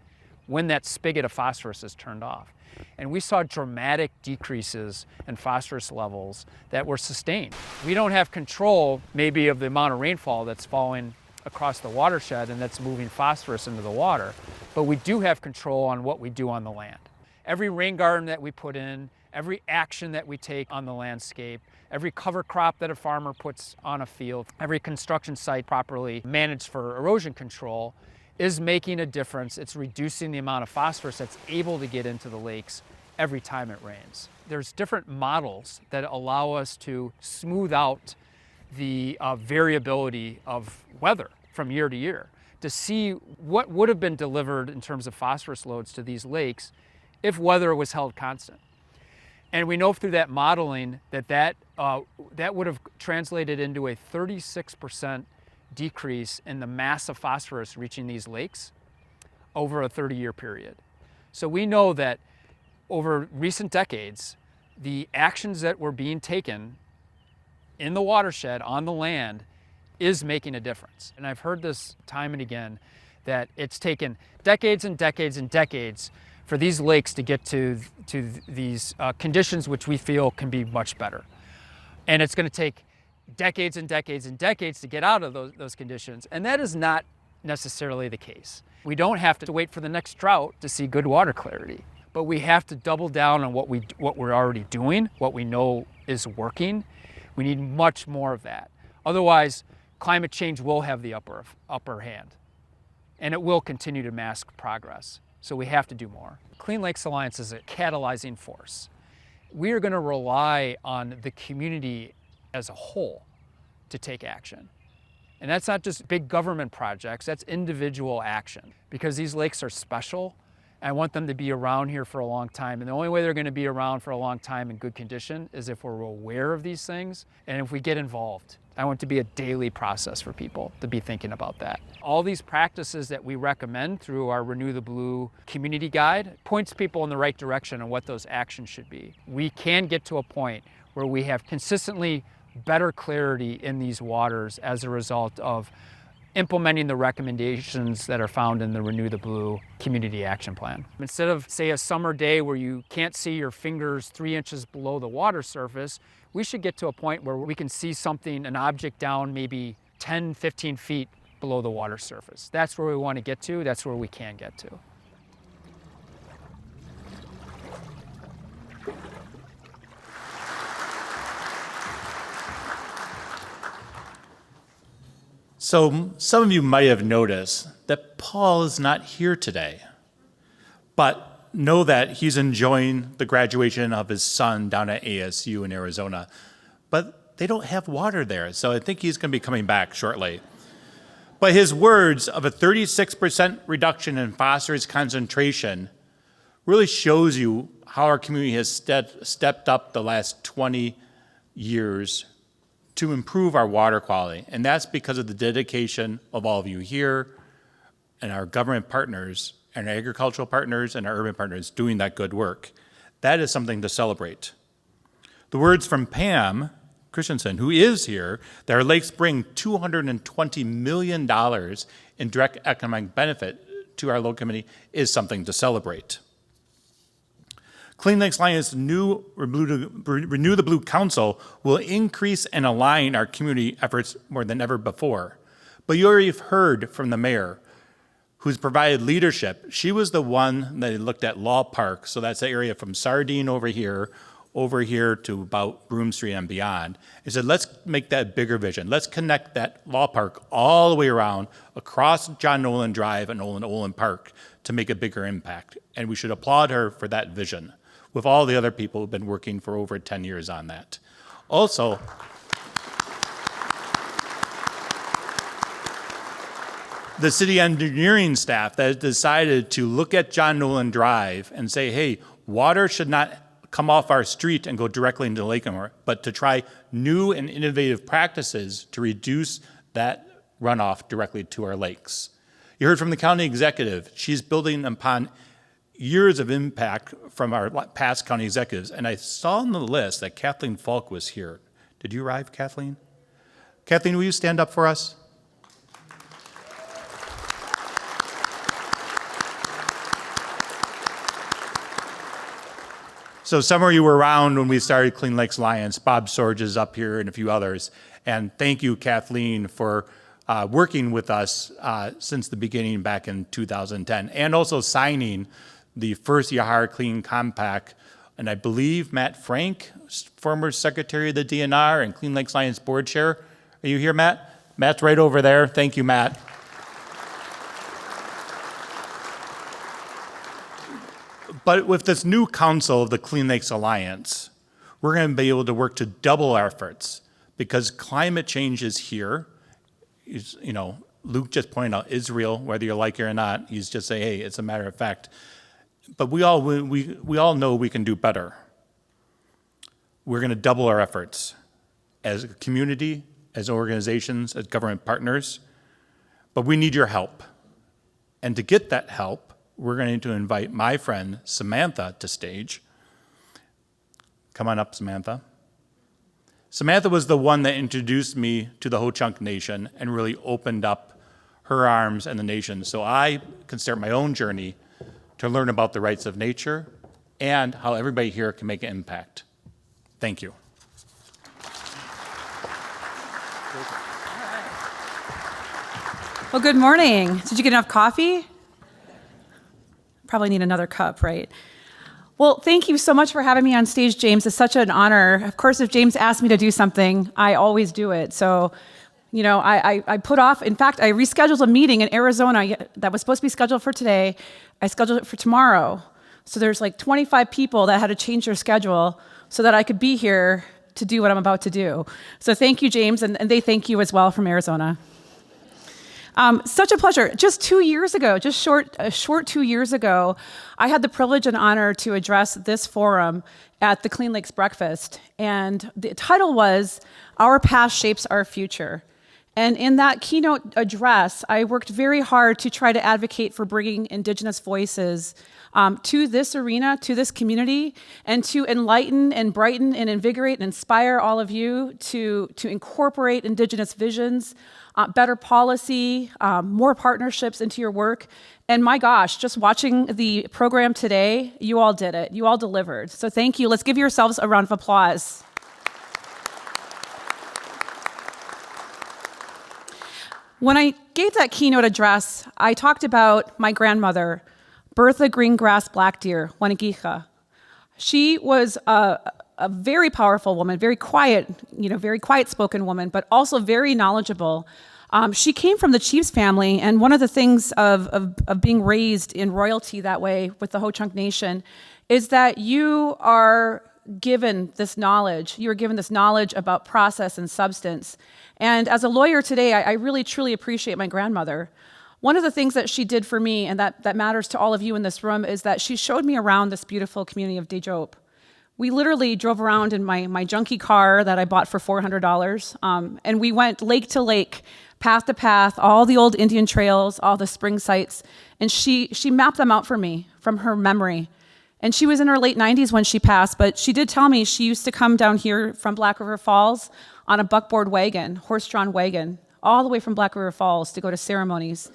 when that spigot of phosphorus is turned off. And we saw dramatic decreases in phosphorus levels that were sustained. We don't have control maybe of the amount of rainfall that's falling across the watershed and that's moving phosphorus into the water, but we do have control on what we do on the land. Every rain garden that we put in, every action that we take on the landscape, every cover crop that a farmer puts on a field, every construction site properly managed for erosion control is making a difference. It's reducing the amount of phosphorus that's able to get into the lakes every time it rains. There's different models that allow us to smooth out the variability of weather from year to year to see what would have been delivered in terms of phosphorus loads to these lakes if weather was held constant. And we know through that modeling that would have translated into a 36% decrease in the mass of phosphorus reaching these lakes over a 30-year period. So we know that over recent decades, the actions that were being taken in the watershed, on the land, is making a difference. And I've heard this time and again, that it's taken decades and decades and decades for these lakes to get to these conditions which we feel can be much better. And it's going to take decades and decades and decades to get out of those conditions. And that is not necessarily the case. We don't have to wait for the next drought to see good water clarity, but we have to double down on what we're already doing, what we know is working. We need much more of that. Otherwise, climate change will have the upper hand, and it will continue to mask progress. So we have to do more. Clean Lakes Alliance is a catalyzing force. We are going to rely on the community as a whole to take action. And that's not just big government projects, that's individual action. Because these lakes are special, and I want them to be around here for a long time. And the only way they're going to be around for a long time in good condition is if we're aware of these things and if we get involved. I want it to be a daily process for people to be thinking about that. All these practices that we recommend through our Renew the Blue community guide points people in the right direction on what those actions should be. We can get to a point where we have consistently better clarity in these waters as a result of implementing the recommendations that are found in the Renew the Blue Community Action Plan. Instead of, say, a summer day where you can't see your fingers 3 inches below the water surface, we should get to a point where we can see something, an object down maybe 10, 15 feet below the water surface. That's where we want to get to, that's where we can get to. So some of you might have noticed that Paul is not here today, but know that he's enjoying the graduation of his son down at ASU in Arizona, but they don't have water there, so I think he's going to be coming back shortly. But his words of a 36% reduction in phosphorus concentration really shows you how our community has stepped up the last 20 years to improve our water quality. And that's because of the dedication of all of you here and our government partners and our agricultural partners and our urban partners doing that good work. That is something to celebrate. The words from Pam Christensen, who is here, that our lakes bring $220 million in direct economic benefit to our local community is something to celebrate. Clean Lakes Alliance new Renew the Blue Council will increase and align our community efforts more than ever before. But you already have heard from the mayor, who's provided leadership. She was the one that looked at Law Park, so that's the area from Sardine over here to about Broome Street and beyond. And said, let's make that bigger vision. Let's connect that Law Park all the way around across John Nolan Drive and Olin Park to make a bigger impact. And we should applaud her for that vision, with all the other people who've been working for over 10 years on that. Also, the city engineering staff that has decided to look at John Nolan Drive and say, hey, water should not come off our street and go directly into the lake anymore, but to try new and innovative practices to reduce that runoff directly to our lakes. You heard from the county executive. She's building upon years of impact from our past county executives. And I saw on the list that Kathleen Falk was here. Did you arrive, Kathleen? Kathleen, will you stand up for us? So some of you were around when we started Clean Lakes Alliance. Bob Sorge is up here and a few others. And thank you, Kathleen, for working with us since the beginning back in 2010, and also signing the first Yahara Clean Compact. And I believe Matt Frank, former Secretary of the DNR and Clean Lakes Alliance Board Chair. Are you here, Matt? Matt's right over there. Thank you, Matt. But with this new council of the Clean Lakes Alliance, we're going to be able to work to double our efforts because climate change is here. You know, Luke just pointed out Israel, whether you like it or not. He's just saying, hey, it's a matter of fact. But we all know we can do better. We're going to double our efforts as a community, as organizations, as government partners. But we need your help. And to get that help, we're going to invite my friend Samantha to stage. Come on up, Samantha. Samantha was the one that introduced me to the Ho-Chunk Nation and really opened up her arms and the nation so I can start my own journey to learn about the rights of nature and how everybody here can make an impact. Thank you. Well, good morning. Did you get enough coffee? Probably need another cup, right? Well, thank you so much for having me on stage, James. It's such an honor. Of course, if James asked me to do something, I always do it. So, you know, I put off, in fact, I rescheduled a meeting in Arizona that was supposed to be scheduled for today. I scheduled it for tomorrow. So there's like 25 people that had to change their schedule so that I could be here to do what I'm about to do. So thank you, James, and they thank you as well from Arizona. Such a pleasure. Just 2 years ago, a short 2 years ago, I had the privilege and honor to address this forum at the Clean Lakes Breakfast. And the title was, Our Past Shapes Our Future. And in that keynote address, I worked very hard to try to advocate for bringing Indigenous voices to this arena, to this community, and to enlighten and brighten and invigorate and inspire all of you to incorporate Indigenous visions better policy, more partnerships into your work. And my gosh, just watching the program today, you all did it. You all delivered. So thank you. Let's give yourselves a round of applause. When I gave that keynote address, I talked about my grandmother, Bertha Greengrass Blackdeer, Wanagika. She was a very powerful woman, very quiet, very quiet-spoken woman, but also very knowledgeable. She came from the Chiefs family, and one of the things of being raised in royalty that way with the Ho-Chunk Nation is that you are given this knowledge. You are given this knowledge about process and substance. And as a lawyer today, I really, truly appreciate my grandmother. One of the things that she did for me, and that matters to all of you in this room, is that she showed me around this beautiful community of Dejope. We literally drove around in my junky car that I bought for $400, and we went lake to lake, path to path, all the old Indian trails, all the spring sites, and she mapped them out for me from her memory. And she was in her late 90s when she passed, but she did tell me she used to come down here from Black River Falls on a buckboard wagon, horse-drawn wagon, all the way from Black River Falls to go to ceremonies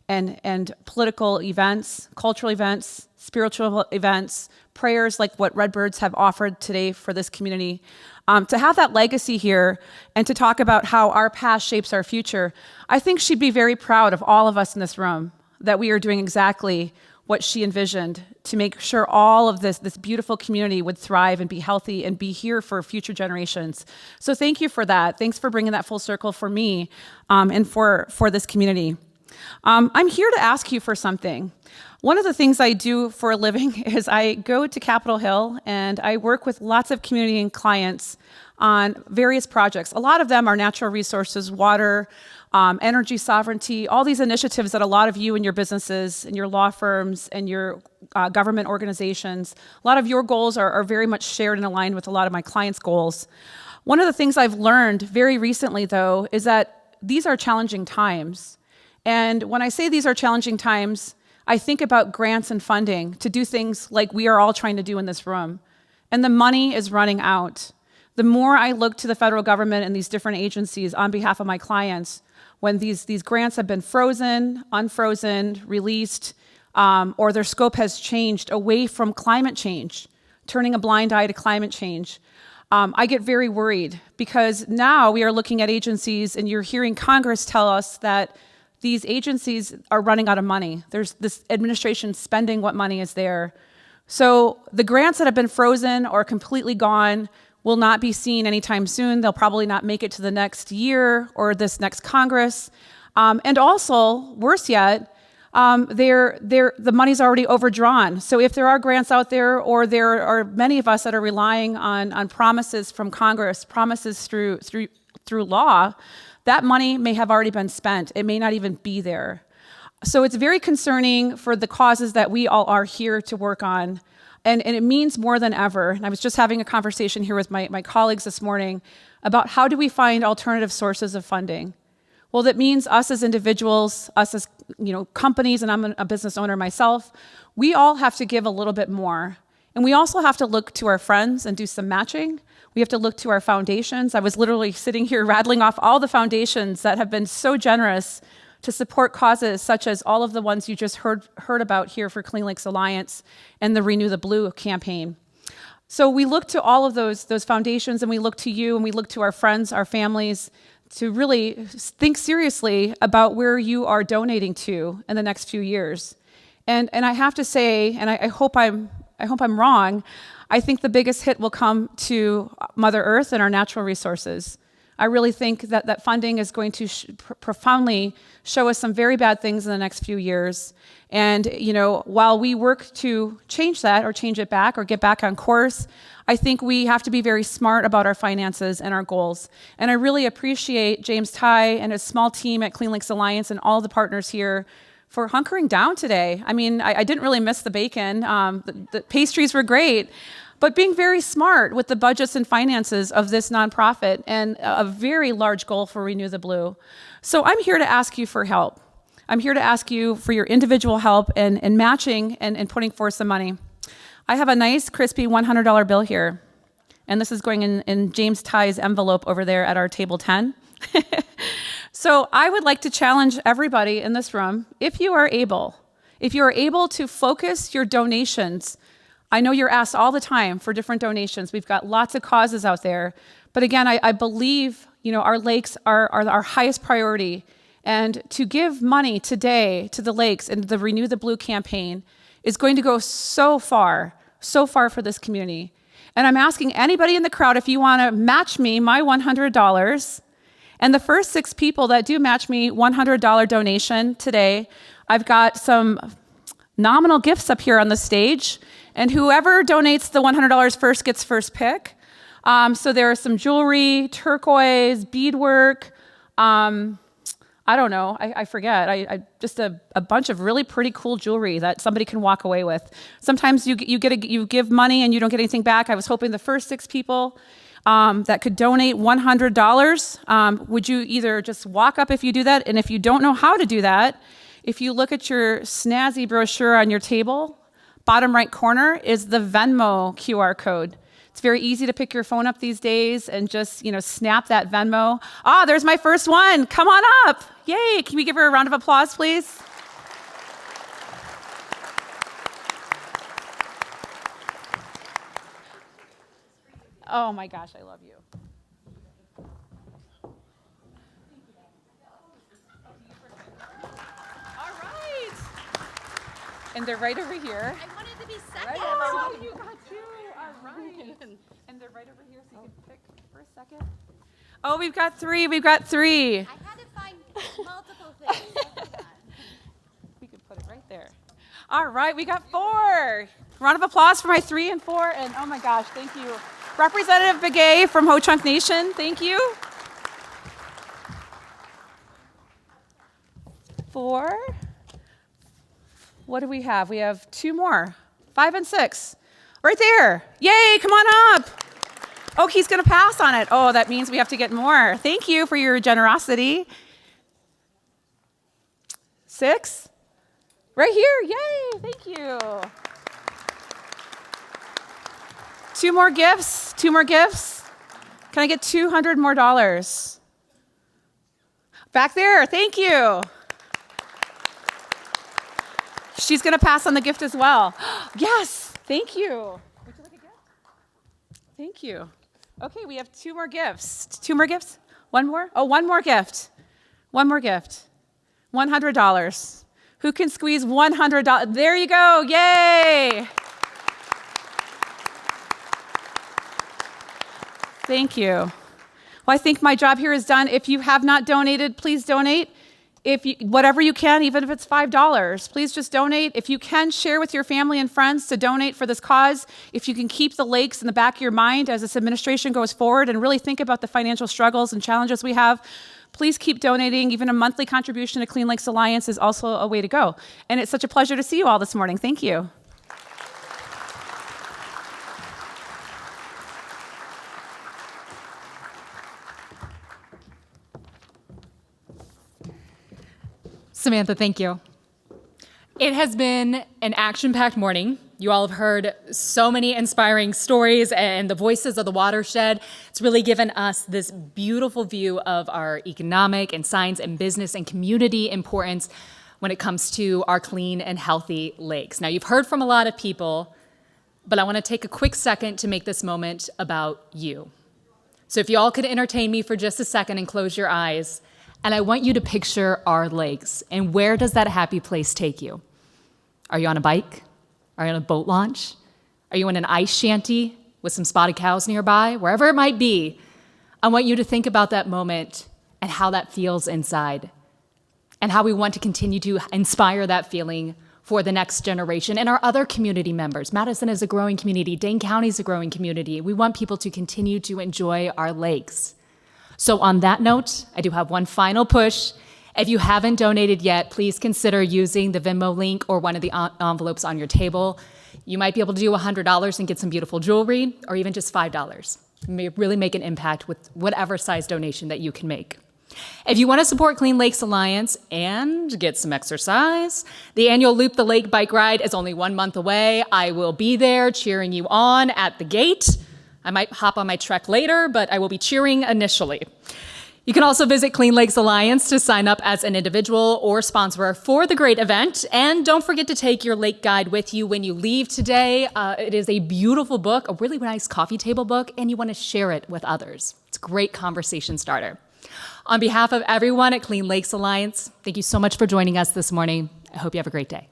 and political events, cultural events, spiritual events, prayers like what Redbirds have offered today for this community. To have that legacy here and to talk about how our past shapes our future, I think she'd be very proud of all of us in this room, that we are doing exactly what she envisioned to make sure all of this beautiful community would thrive and be healthy and be here for future generations. So thank you for that. Thanks for bringing that full circle for me and for this community. I'm here to ask you for something. One of the things I do for a living is I go to Capitol Hill and I work with lots of community and clients on various projects. A lot of them are natural resources, water, energy sovereignty, all these initiatives that a lot of you and your businesses and your law firms and your government organizations, a lot of your goals are very much shared and aligned with a lot of my clients' goals. One of the things I've learned very recently, though, is that these are challenging times. And when I say these are challenging times, I think about grants and funding to do things like we are all trying to do in this room. And the money is running out. The more I look to the federal government and these different agencies on behalf of my clients, when these grants have been frozen, unfrozen, released, or their scope has changed away from climate change, turning a blind eye to climate change, I get very worried because now we are looking at agencies and you're hearing Congress tell us that these agencies are running out of money. There's this administration spending what money is there. So the grants that have been frozen or completely gone will not be seen anytime soon. They'll probably not make it to the next year or this next Congress. And also, worse yet, the money's already overdrawn. So if there are grants out there, or there are many of us that are relying on promises from Congress, promises through law, that money may have already been spent. It may not even be there. So it's very concerning for the causes that we all are here to work on. And it means more than ever. And I was just having a conversation here with my colleagues this morning about how do we find alternative sources of funding. Well, that means us as individuals, us as companies, and I'm a business owner myself, we all have to give a little bit more. And we also have to look to our friends and do some matching. We have to look to our foundations. I was literally sitting here rattling off all the foundations that have been so generous to support causes such as all of the ones you just heard about here for Clean Lakes Alliance and the Renew the Blue campaign. So we look to all of those foundations, and we look to you, and we look to our friends, our families, to really think seriously about where you are donating to in the next few years. And I have to say, and I hope I'm wrong, I think the biggest hit will come to Mother Earth and our natural resources. I really think that funding is going to profoundly show us some very bad things in the next few years. And while we work to change that or change it back or get back on course, I think we have to be very smart about our finances and our goals. And I really appreciate James Ty and his small team at Clean Lakes Alliance and all the partners here for hunkering down today. I mean, I didn't really miss the bacon. The pastries were great. But being very smart with the budgets and finances of this nonprofit and a very large goal for Renew the Blue. So I'm here to ask you for help. I'm here to ask you for your individual help and matching and putting forth some money. I have a nice, crispy $100 bill here. And this is going in James Ty's envelope over there at our table 10. So I would like to challenge everybody in this room, if you are able to focus your donations. I know you're asked all the time for different donations. We've got lots of causes out there. But again, I believe, our lakes are our highest priority. And to give money today to the lakes and the Renew the Blue campaign is going to go so far for this community. And I'm asking anybody in the crowd if you want to match me my $100. And the first 6 people that do match me $100 donation today, I've got some nominal gifts up here on the stage. And whoever donates the $100 first gets first pick. So there are some jewelry, turquoise, beadwork, I don't know, I forget. I just a bunch of really pretty cool jewelry that somebody can walk away with. Sometimes you give money and you don't get anything back. I was hoping the first 6 people that could donate $100, would you either just walk up if you do that, and if you don't know how to do that, if you look at your snazzy brochure on your table, bottom right corner is the Venmo QR code. It's very easy to pick your phone up these days and just, snap that Venmo. There's my first one. Come on up. Yay. Can we give her a round of applause, please? Oh my gosh, I love you. All right. And they're right over here. I wanted to be second. Oh, you got 2. All right. And they're right over here, so you can pick for a second. Oh, we've got 3. We've got 3. I had to find multiple things. We could put it right there. All right, we got 4. Round of applause for my 3 and 4. And oh my gosh, thank you. Representative Begay from Ho-Chunk Nation, thank you. 4. What do we have? We have 2 more. 5 and 6. Right there. Yay, come on up. Oh, he's going to pass on it. Oh, that means we have to get more. Thank you for your generosity. 6. Right here. Yay, thank you. 2 more gifts. 2 more gifts. Can I get $200 more? Back there. Thank you. She's going to pass on the gift as well. Yes. Thank you. Would you like a gift? Thank you. Okay, we have 2 more gifts. 2 more gifts? 1 more? Oh, 1 more gift. 1 more gift. $100. Who can squeeze $100? There you go. Yay. Thank you. Well, I think my job here is done. If you have not donated, please donate. Whatever you can, even if it's $5, please just donate. If you can, share with your family and friends to donate for this cause. If you can keep the lakes in the back of your mind as this administration goes forward and really think about the financial struggles and challenges we have, please keep donating. Even a monthly contribution to Clean Lakes Alliance is also a way to go. And it's such a pleasure to see you all this morning. Thank you. Samantha, thank you. It has been an action-packed morning. You all have heard so many inspiring stories and the voices of the watershed. It's really given us this beautiful view of our economic and science and business and community importance when it comes to our clean and healthy lakes. Now, you've heard from a lot of people, but I want to take a quick second to make this moment about you. So if you all could entertain me for just a second and close your eyes, and I want you to picture our lakes. And where does that happy place take you? Are you on a bike? Are you on a boat launch? Are you in an ice shanty with some spotted cows nearby? Wherever it might be, I want you to think about that moment and how that feels inside, and how we want to continue to inspire that feeling for the next generation and our other community members. Madison is a growing community. Dane County is a growing community. We want people to continue to enjoy our lakes. So on that note, I do have one final push. If you haven't donated yet, please consider using the Venmo link or one of the envelopes on your table. You might be able to do $100 and get some beautiful jewelry, or even just $5. You may really make an impact with whatever size donation that you can make. If you want to support Clean Lakes Alliance and get some exercise, the annual Loop the Lake bike ride is only 1 month away. I will be there cheering you on at the gate. I might hop on my trek later, but I will be cheering initially. You can also visit Clean Lakes Alliance to sign up as an individual or sponsor for the great event. And don't forget to take your lake guide with you when you leave today. It is a beautiful book, a really nice coffee table book, and you want to share it with others. It's a great conversation starter. On behalf of everyone at Clean Lakes Alliance, thank you so much for joining us this morning. I hope you have a great day.